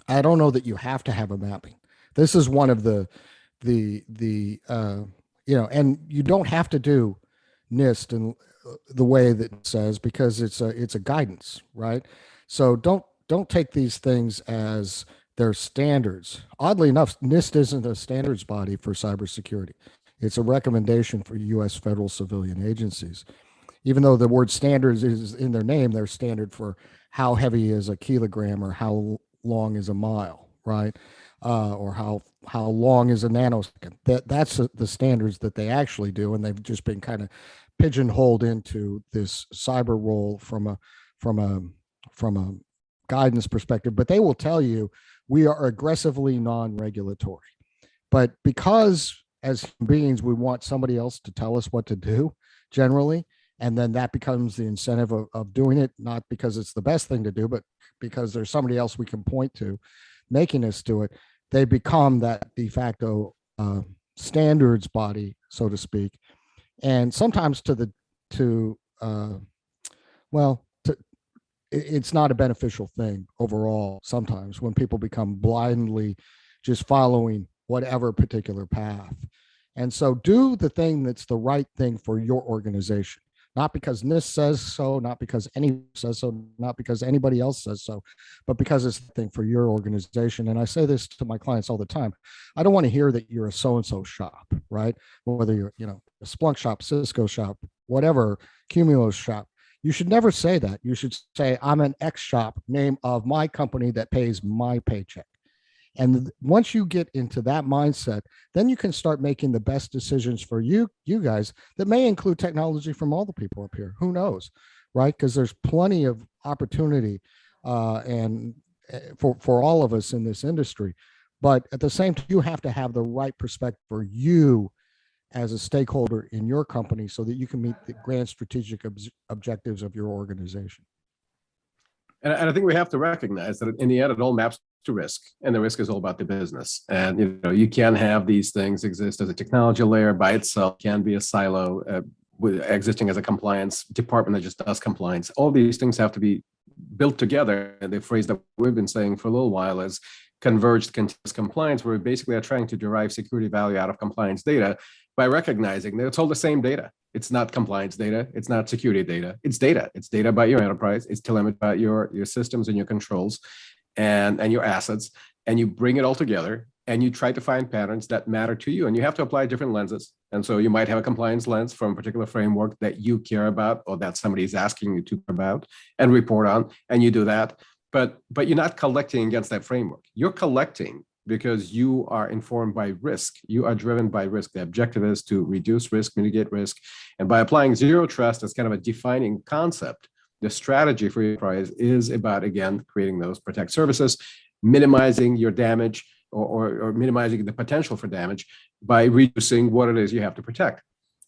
[SPEAKER 2] I don't know that you have to have a mapping. This is one of the and you don't have to do NIST and the way that it says, because it's a guidance, right? So don't take these things as their standards. Oddly enough, NIST isn't a standards body for cybersecurity. It's a recommendation for U.S. federal civilian agencies. Even though the word standards is in their name, they're standard for how heavy is a kilogram or how long is a mile, right? Or how long is a nanosecond. That's the standards that they actually do, and they've just been kind of pigeonholed into this cyber role from a guidance perspective. But they will tell you we are aggressively non-regulatory. But because as human beings we want somebody else to tell us what to do generally, and then that becomes the incentive of doing it, not because it's the best thing to do, but because there's somebody else we can point to making us do it, they become that de facto standards body, so to speak. And sometimes it's not a beneficial thing overall sometimes when people become blindly just following whatever particular path. And so do the thing that's the right thing for your organization, not because NIST says so, not because anyone says so, not because anybody else says so, but because it's the thing for your organization. And I say this to my clients all the time. I don't want to hear that you're a so-and-so shop, right? Whether you're, a Splunk shop, Cisco shop, whatever, Cumulus shop. You should never say that. You should say, I'm an X shop, name of my company that pays my paycheck. And once you get into that mindset, then you can start making the best decisions for you guys that may include technology from all the people up here. Who knows, right? Because there's plenty of opportunity and for all of us in this industry. But at the same time, you have to have the right perspective for you as a stakeholder in your company so that you can meet the grand strategic objectives of your organization.
[SPEAKER 1] And I think we have to recognize that in the end, it all maps to risk, and the risk is all about the business. And you can't have these things exist as a technology layer by itself. Can be a silo with existing as a compliance department that just does compliance. All these things have to be built together. And the phrase that we've been saying for a little while is converged continuous compliance, where we basically are trying to derive security value out of compliance data by recognizing that it's all the same data. It's not compliance data. It's not security data. It's data. It's data about your enterprise. It's telemetry about your systems and your controls and your assets. And you bring it all together and you try to find patterns that matter to you. And you have to apply different lenses. And so you might have a compliance lens from a particular framework that you care about or that somebody is asking you to care about and report on, and you do that. But you're not collecting against that framework. You're collecting because you are informed by risk. You are driven by risk. The objective is to reduce risk, mitigate risk. And by applying zero trust as kind of a defining concept, the strategy for your enterprise is about, again, creating those protect services, minimizing your damage or minimizing the potential for damage by reducing what it is you have to protect.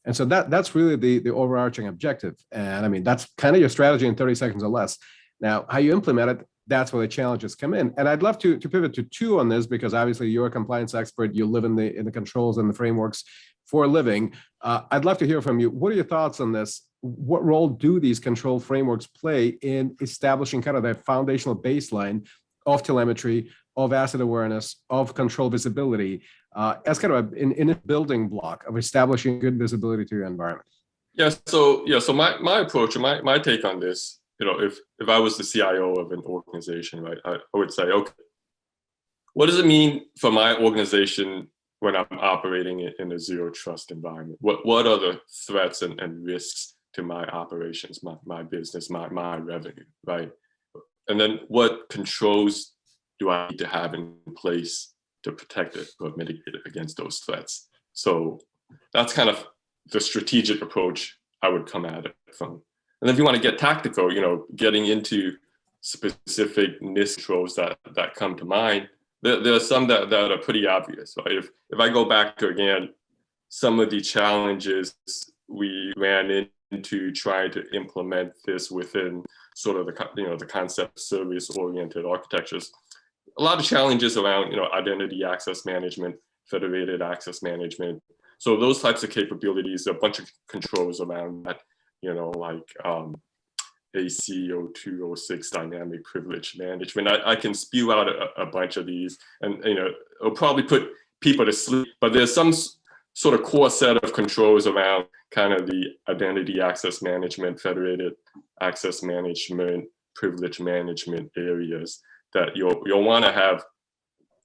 [SPEAKER 1] And so that's really the overarching objective. And I mean, that's kind of your strategy in 30 seconds or less. Now, how you implement it, that's where the challenges come in. And I'd love to pivot to two on this, because obviously you're a compliance expert. You live in the controls and the frameworks for a living. I'd love to hear from you. What are your thoughts on this? What role do these control frameworks play in establishing kind of that foundational baseline of telemetry, of asset awareness, of control visibility, as kind of in a building block of establishing good visibility to your environment?
[SPEAKER 5] So my approach, my take on this, if I was the CIO of an organization, right, I would say, okay, what does it mean for my organization when I'm operating in a zero trust environment? What are the threats and risks to my operations, my business, my revenue, right? And then what controls do I need to have in place to protect it or mitigate it against those threats? So that's kind of the strategic approach I would come at it from. And if you want to get tactical, getting into specific NIST controls that come to mind, there are some that are pretty obvious, right? If I go back to, again, some of the challenges we ran into trying to implement this within sort of the concept of service-oriented architectures, a lot of challenges around, identity access management, federated access management. So those types of capabilities, a bunch of controls around that, AC0206 dynamic privilege management. I can spew out a bunch of these, and it'll probably put people to sleep, but there's some sort of core set of controls around kind of the identity access management, federated access management, privilege management areas that you'll want to have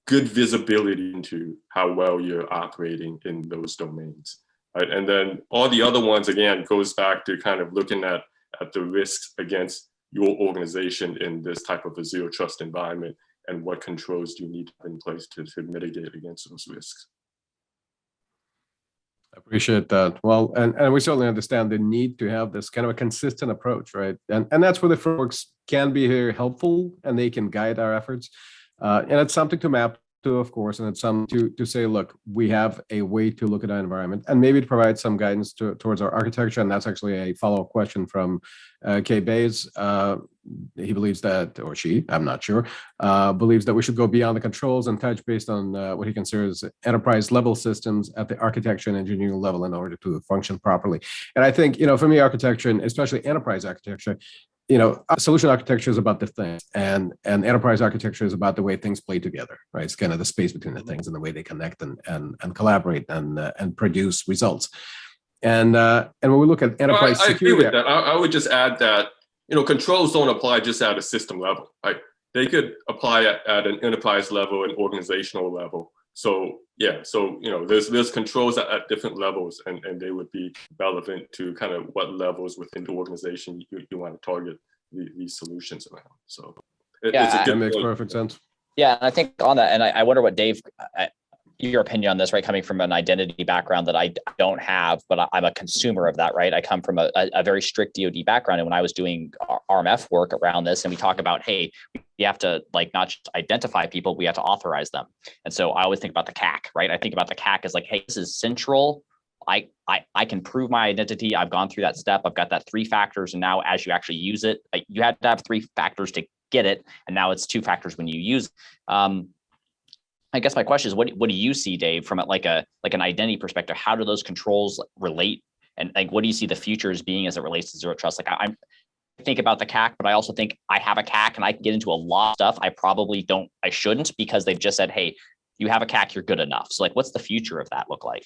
[SPEAKER 5] good visibility into how well you're operating in those domains, right? And then all the other ones, again, goes back to kind of looking at the risks against your organization in this type of a zero trust environment, and what controls do you need in place to mitigate against those risks.
[SPEAKER 1] I appreciate that. Well, and we certainly understand the need to have this kind of a consistent approach, right? And that's where the frameworks can be very helpful, and they can guide our efforts. And it's something to map to, of course, and it's something to say, look, we have a way to look at our environment, and maybe to provide some guidance towards our architecture. And that's actually a follow-up question from Kay Bays. He believes that, or she, I'm not sure, believes that we should go beyond the controls and touch based on what he considers enterprise level systems at the architecture and engineering level in order to function properly. And I think, for me, architecture, and especially enterprise architecture, solution architecture is about the things, and enterprise architecture is about the way things play together, right? It's kind of the space between the things and the way they connect and collaborate and produce results. And when we look at enterprise security,
[SPEAKER 5] I agree with that. I would just add that controls don't apply just at a system level. Right? They could apply at an enterprise level and organizational level. So yeah, there's controls at different levels, and they would be relevant to kind of what levels within the organization you want to target these solutions around. So
[SPEAKER 1] that makes perfect sense.
[SPEAKER 4] Yeah, and I think on that, and I wonder what Dave, your opinion on this, right? Coming from an identity background that I don't have, but I'm a consumer of that, right? I come from a very strict DoD background, and when I was doing RMF work around this, and we talk about, hey, we have to not just identify people, we have to authorize them. And so I always think about the CAC, right? I think about the CAC as hey, this is central. I can prove my identity. I've gone through that step. I've got that 3 factors, and now as you actually use it, you had to have 3 factors to get it, and now it's 2 factors when you use it. I guess my question is, what do you see, Dave, from an identity perspective? How do those controls relate, and what do you see the future as being as it relates to zero trust? I think about the CAC, but I also think I have a CAC, and I can get into a lot of stuff I shouldn't, because they've just said, hey, you have a CAC, you're good enough. So what's the future of that look like?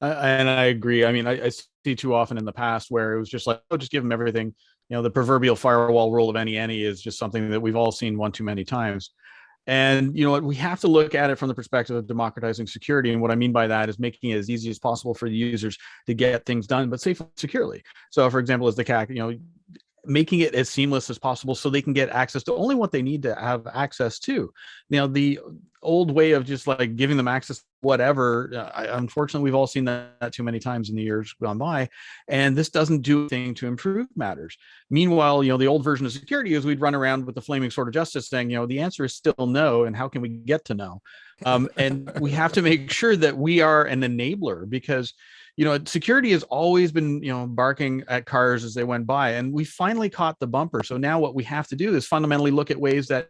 [SPEAKER 3] And I agree. I mean, I see too often in the past where it was just just give them everything. The proverbial firewall rule of any is just something that we've all seen one too many times. And we have to look at it from the perspective of democratizing security. And what I mean by that is making it as easy as possible for the users to get things done, but safely, securely. So for example, as the CAC, making it as seamless as possible so they can get access to only what they need to have access to. The old way of just giving them access to whatever, unfortunately, we've all seen that too many times in the years gone by, and this doesn't do anything to improve matters. Meanwhile, the old version of security is we'd run around with the flaming sword of justice saying, the answer is still no, and how can we get to no? And we have to make sure that we are an enabler, because security has always been, barking at cars as they went by, and we finally caught the bumper. So now what we have to do is fundamentally look at ways that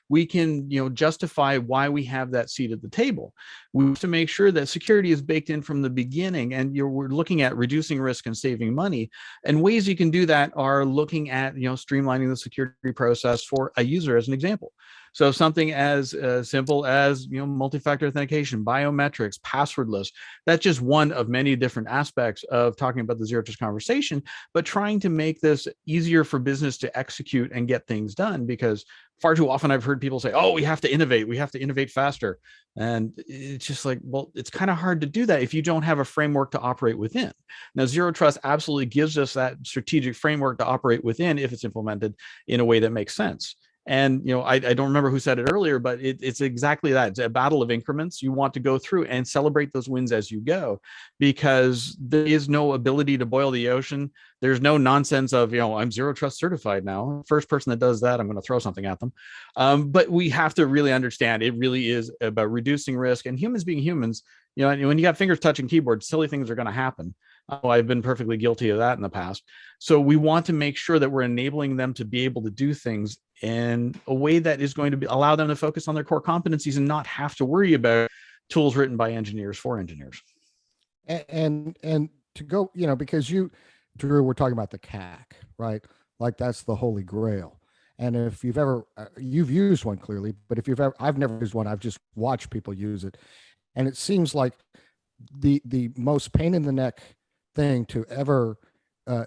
[SPEAKER 3] we can, justify why we have that seat at the table. We have to make sure that security is baked in from the beginning, and we're looking at reducing risk and saving money. And ways you can do that are looking at, streamlining the security process for a user, as an example. So something as simple as multi-factor authentication, biometrics, passwordless. That's just one of many different aspects of talking about the zero trust conversation, but trying to make this easier for business to execute and get things done. Because far too often I've heard people say, "Oh, we have to innovate faster," and it's just well, it's kind of hard to do that if you don't have a framework to operate within. Now, zero trust absolutely gives us that strategic framework to operate within if it's implemented in a way that makes sense. And, I don't remember who said it earlier, but it's exactly that. It's a battle of increments. You want to go through and celebrate those wins as you go, because there is no ability to boil the ocean. There's no nonsense of, I'm zero trust certified now. First person that does that, I'm going to throw something at them. But we have to really understand it really is about reducing risk, and humans being humans. When you got fingers touching keyboards, silly things are going to happen. I've been perfectly guilty of that in the past. So we want to make sure that we're enabling them to be able to do things in a way that is going to allow them to focus on their core competencies and not have to worry about tools written by engineers for engineers.
[SPEAKER 2] And to go, because Drew, we're talking about the CAC, right? like that's the holy grail. And if you've ever, you've used one clearly, but if you've ever, I've never used one, I've just watched people use it. And it seems like the most pain in the neck thing to ever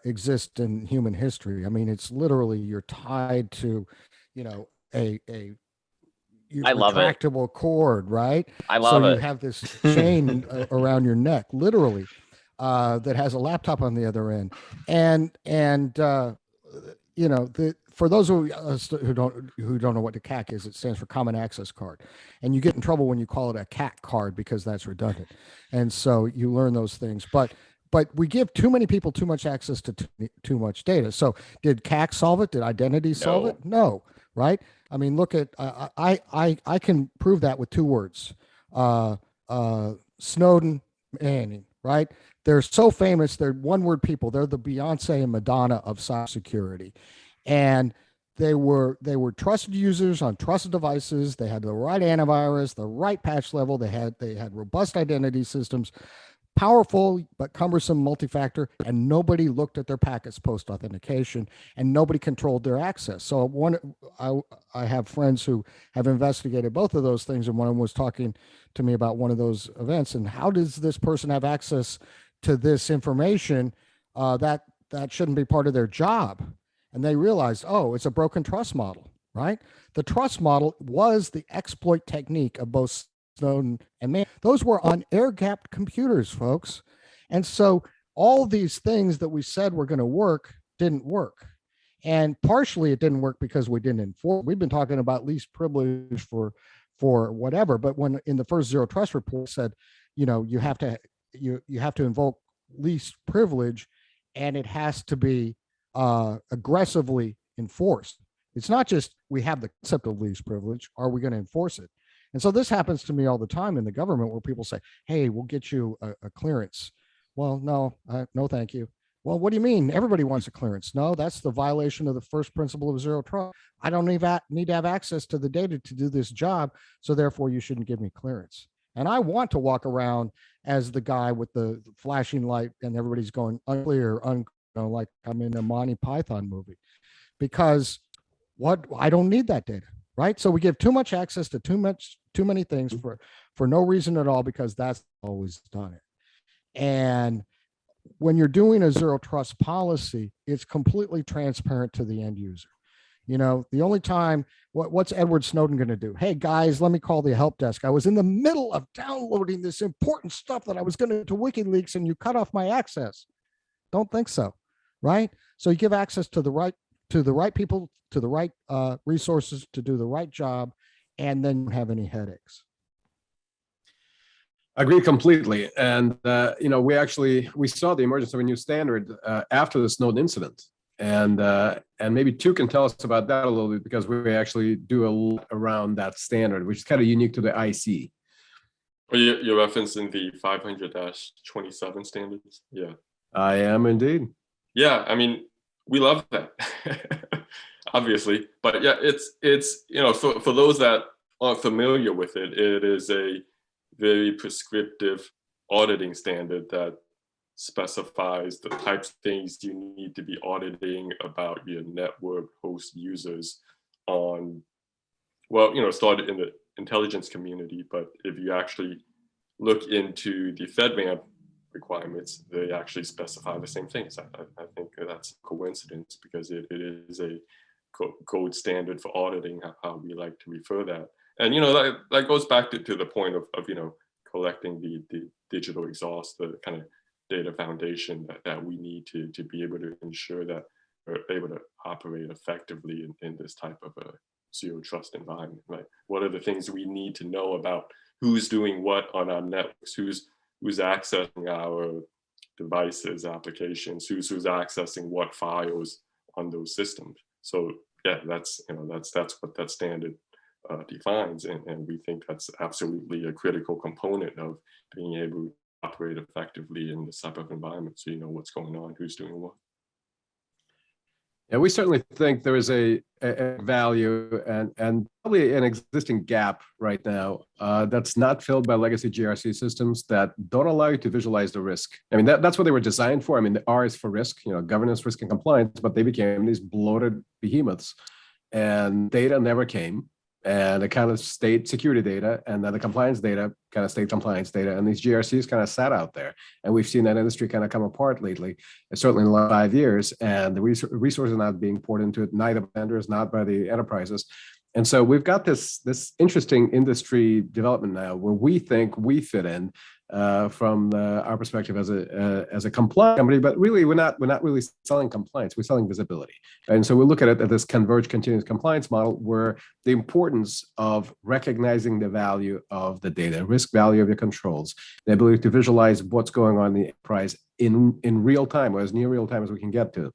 [SPEAKER 2] exist in human history. I mean, it's literally you're tied to, you know, a
[SPEAKER 4] I love it.
[SPEAKER 2] retractable cord, right?
[SPEAKER 4] I
[SPEAKER 2] So
[SPEAKER 4] love
[SPEAKER 2] you
[SPEAKER 4] it.
[SPEAKER 2] have this chain around your neck, literally, that has a laptop on the other end, and you know, for those of us who don't know what the CAC is, it stands for Common Access Card, and you get in trouble when you call it a CAC card because that's redundant, and so you learn those things, but. But we give too many people too much access to too much data. So did CAC solve it? Did identity solve it? No, right? I mean, look at I can prove that with two words: Snowden, Manning. Right? They're so famous. They're one-word people. They're the Beyonce and Madonna of cybersecurity, and they were trusted users on trusted devices. They had the right antivirus, the right patch level. They had robust identity systems, powerful but cumbersome multi-factor, and nobody looked at their packets post authentication, and nobody controlled their access. So I have friends who have investigated both of those things, and one of them was talking to me about one of those events, and how does this person have access to this information that shouldn't be part of their job? And they realized, oh, it's a broken trust model, right? The trust model was the exploit technique of both Snowden and Mann. Those were on air-gapped computers, folks. And so all these things that we said were going to work didn't work. And partially it didn't work because we didn't enforce. We've been talking about least privilege for whatever, but when in the first zero trust report said, you know, you have to invoke least privilege, and it has to be aggressively enforced. It's not just we have the concept of least privilege. Are we going to enforce it? And so this happens to me all the time in the government where people say, hey, we'll get you a clearance. Well, no, no, thank you. Well, what do you mean? Everybody wants a clearance. No, that's the violation of the first principle of zero trust. I don't need to have access to the data to do this job. So therefore, you shouldn't give me clearance. And I want to walk around as the guy with the flashing light and everybody's going unclear, like I'm in a Monty Python movie, because I don't need that data. Right. So we give too much access to too many things for no reason at all, because that's always done it. And when you're doing a zero trust policy, it's completely transparent to the end user. You know, the only time, what's Edward Snowden going to do? Hey guys, let me call the help desk. I was in the middle of downloading this important stuff that I was going to WikiLeaks, and you cut off my access. Don't think so. Right. So you give access to the right people, to the right resources to do the right job, and then you don't have any headaches.
[SPEAKER 1] Agree completely. And, you know, we saw the emergence of a new standard after the Snowden incident. And maybe Tu can tell us about that a little bit, because we actually do a lot around that standard, which is kind of unique to the IC.
[SPEAKER 5] Well, you're referencing the 500-27 standards? Yeah.
[SPEAKER 1] I am indeed.
[SPEAKER 5] Yeah, I mean, we love that, obviously. But yeah, it's you know, for those that aren't familiar with it, it is a very prescriptive auditing standard that specifies the types of things you need to be auditing about your network host users on, well, you know, started in the intelligence community, but if you actually look into the FedRAMP requirements, they actually specify the same things. I think that's a coincidence, because it is a code standard for auditing, how we like to refer that. And, you know, that goes back to the point of you know, collecting the digital exhaust, the kind of data foundation that we need to be able to ensure that we're able to operate effectively in this type of a zero trust environment, right? What are the things we need to know about who's doing what on our networks, who's accessing our devices, applications, who's accessing what files on those systems. So yeah, that's what that standard defines, and we think that's absolutely a critical component of being able to operate effectively in this type of environment, so you know what's going on, who's doing what.
[SPEAKER 1] Yeah, we certainly think there is a value and probably an existing gap right now that's not filled by legacy GRC systems that don't allow you to visualize the risk. I mean, that's what they were designed for. I mean, the R is for risk, governance, risk, and compliance, but they became these bloated behemoths, and data never came. And it kind of stayed security data, and then the compliance data kind of stayed compliance data, and these GRCs kind of sat out there. And we've seen that industry kind of come apart lately, certainly in the last 5 years, and the resources not being poured into it, neither by vendors, not by the enterprises. And so we've got this interesting industry development now where we think we fit in from our perspective as a compliance company, but really we're not really selling compliance, we're selling visibility. And so we look at it at this converged continuous compliance model where the importance of recognizing the value of the data, risk value of your controls, the ability to visualize what's going on in the enterprise in real time, or as near real time as we can get to,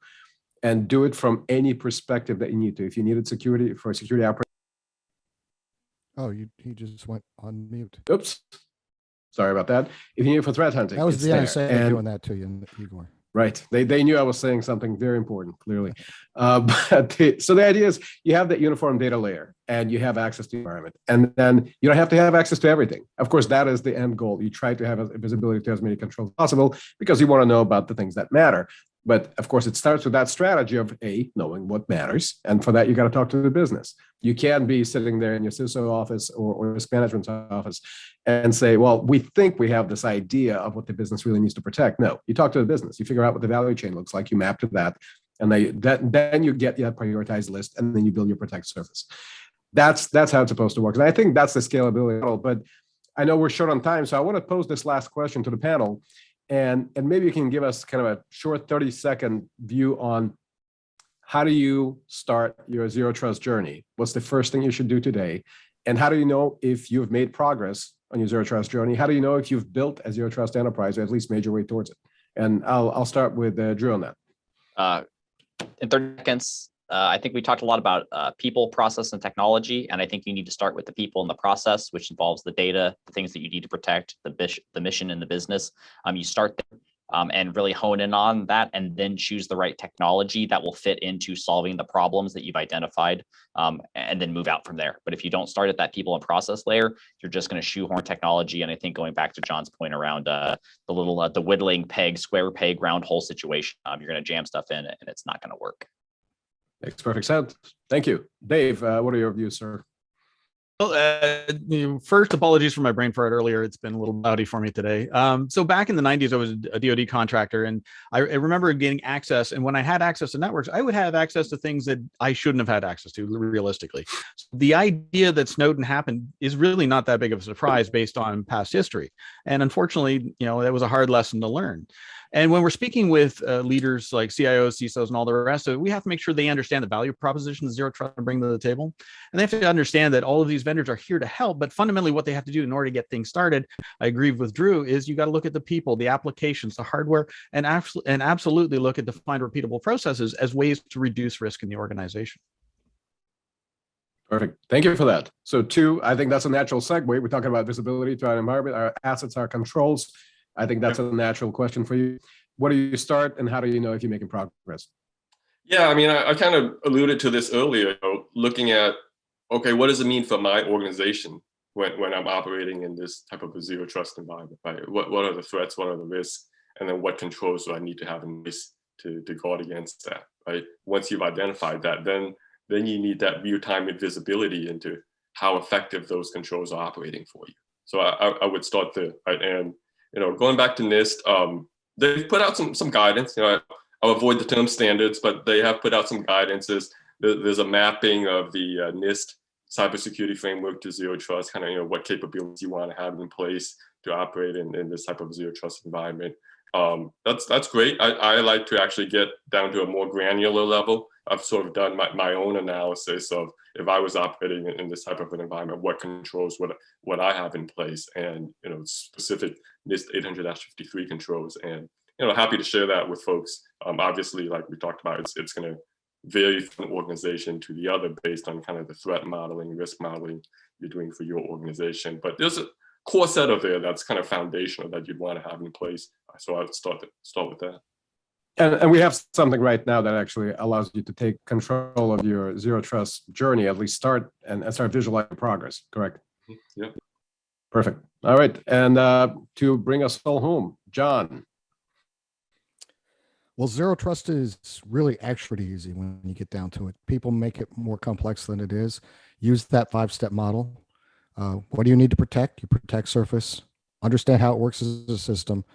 [SPEAKER 1] and do it from any perspective that you need to. If you needed security for a security operation.
[SPEAKER 2] Oh, he just went on mute.
[SPEAKER 1] Oops. Sorry about that. If you need it for threat hunting,
[SPEAKER 2] That was the NSA
[SPEAKER 1] and
[SPEAKER 2] doing that to you, Igor.
[SPEAKER 1] Right. They knew I was saying something very important, clearly. So the idea is you have that uniform data layer and you have access to the environment. And then you don't have to have access to everything. Of course, that is the end goal. You try to have a visibility to as many controls as possible because you want to know about the things that matter. But of course, it starts with that strategy of knowing what matters. And for that, you got to talk to the business. You can't be sitting there in your CISO office or risk management office and say, well, we think we have this idea of what the business really needs to protect. No, you talk to the business. You figure out what the value chain looks like. You map to that. And then you get your prioritized list, and then you build your protect surface. That's how it's supposed to work. And I think that's the scalability model. But I know we're short on time, so I want to pose this last question to the panel. And maybe you can give us kind of a short 30-second view on how do you start your zero trust journey? What's the first thing you should do today? And how do you know if you've made progress on your zero trust journey? How do you know if you've built a zero trust enterprise or at least made your way towards it? And I'll start with Drew on that.
[SPEAKER 4] In 30 seconds, I think we talked a lot about people, process, and technology. And I think you need to start with the people and the process, which involves the data, the things that you need to protect, the mission and the business. You start there and really hone in on that, and then choose the right technology that will fit into solving the problems that you've identified, and then move out from there. But if you don't start at that people and process layer, you're just going to shoehorn technology. And I think going back to John's point around the whittling peg, square peg, round hole situation, you're going to jam stuff in and it's not going to work.
[SPEAKER 1] Makes perfect sense. Thank you. Dave, what are your views, sir?
[SPEAKER 3] Well, first, apologies for my brain fart earlier. It's been a little cloudy for me today. So back in the 90s, I was a DoD contractor, and I remember getting access. And when I had access to networks, I would have access to things that I shouldn't have had access to, realistically. So the idea that Snowden happened is really not that big of a surprise based on past history. And unfortunately, that was a hard lesson to learn. And when we're speaking with leaders like CIOs, CISOs, and all the rest of it, we have to make sure they understand the value proposition that Zero Trust bring to the table. And they have to understand that all of these vendors are here to help, but fundamentally what they have to do in order to get things started, I agree with Drew, is you got to look at the people, the applications, the hardware, and absolutely look at defined repeatable processes as ways to reduce risk in the organization.
[SPEAKER 1] Perfect. Thank you for that. So two, I think that's a natural segue. We're talking about visibility to our environment, our assets, our controls. I think that's a natural question for you. Where do you start, and how do you know if you're making progress?
[SPEAKER 5] Yeah, I mean, I kind of alluded to this earlier, looking at, okay, what does it mean for my organization when I'm operating in this type of a zero trust environment, right? What are the threats, what are the risks, and then what controls do I need to have in place to guard against that, right? Once you've identified that, then you need that real-time visibility into how effective those controls are operating for you. So I would start there, right? And going back to NIST, they've put out some guidance. I'll avoid the term standards, but they have put out some guidances. There's a mapping of the NIST cybersecurity framework to zero trust, kind of what capabilities you want to have in place to operate in this type of zero trust environment. That's great. I like to actually get down to a more granular level. I've sort of done my own analysis of if I was operating in this type of an environment, what controls would I have in place, and specific NIST 800-53 controls, and happy to share that with folks. Obviously, like we talked about, it's going to vary from organization to the other based on kind of the threat modeling, risk modeling you're doing for your organization. But there's a core set of there that's kind of foundational that you'd want to have in place. So I would start with that.
[SPEAKER 1] And we have something right now that actually allows you to take control of your zero trust journey, at least start and start visualizing progress, correct?
[SPEAKER 5] Yep.
[SPEAKER 1] Perfect. All right. And to bring us all home, John.
[SPEAKER 2] Well, zero trust is really actually easy when you get down to it. People make it more complex than it is. Use that 5-step model. What do you need to protect? You protect surface, understand how it works as a system,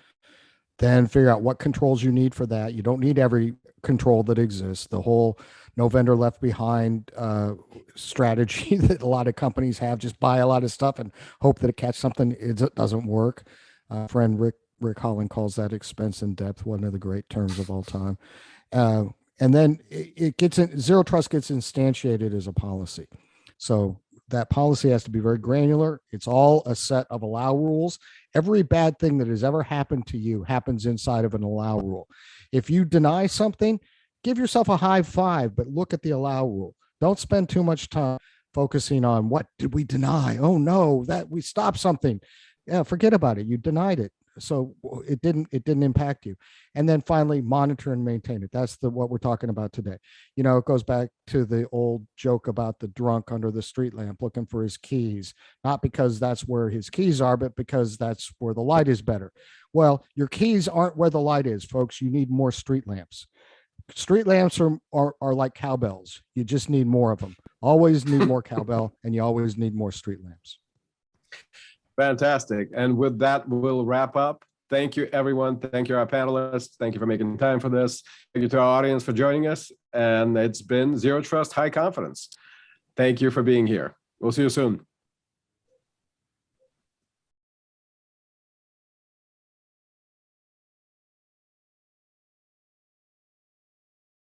[SPEAKER 2] then figure out what controls you need for that. You don't need every control that exists. The whole no vendor left behind strategy that a lot of companies have, just buy a lot of stuff and hope that it catch something. It doesn't work. Friend Rick Holland calls that expense in depth, one of the great terms of all time. And then it gets in, zero trust gets instantiated as a policy. So that policy has to be very granular. It's all a set of allow rules. Every bad thing that has ever happened to you happens inside of an allow rule. If you deny something, give yourself a high five, but look at the allow rule. Don't spend too much time focusing on what did we deny? Oh no, that we stopped something. Yeah, forget about it. You denied it. So it didn't impact you. And then finally monitor and maintain it. That's what we're talking about today. You know, it goes back to the old joke about the drunk under the street lamp looking for his keys, not because that's where his keys are, but because that's where the light is better. Well, your keys aren't where the light is, folks. You need more street lamps. Street lamps are like cowbells. You just need more of them. Always need more cowbell, and you always need more street lamps.
[SPEAKER 1] Fantastic. And with that, we'll wrap up. Thank you, everyone. Thank you, our panelists. Thank you for making time for this. Thank you to our audience for joining us. And it's been Zero Trust High Confidence. Thank you for being here. We'll see you soon.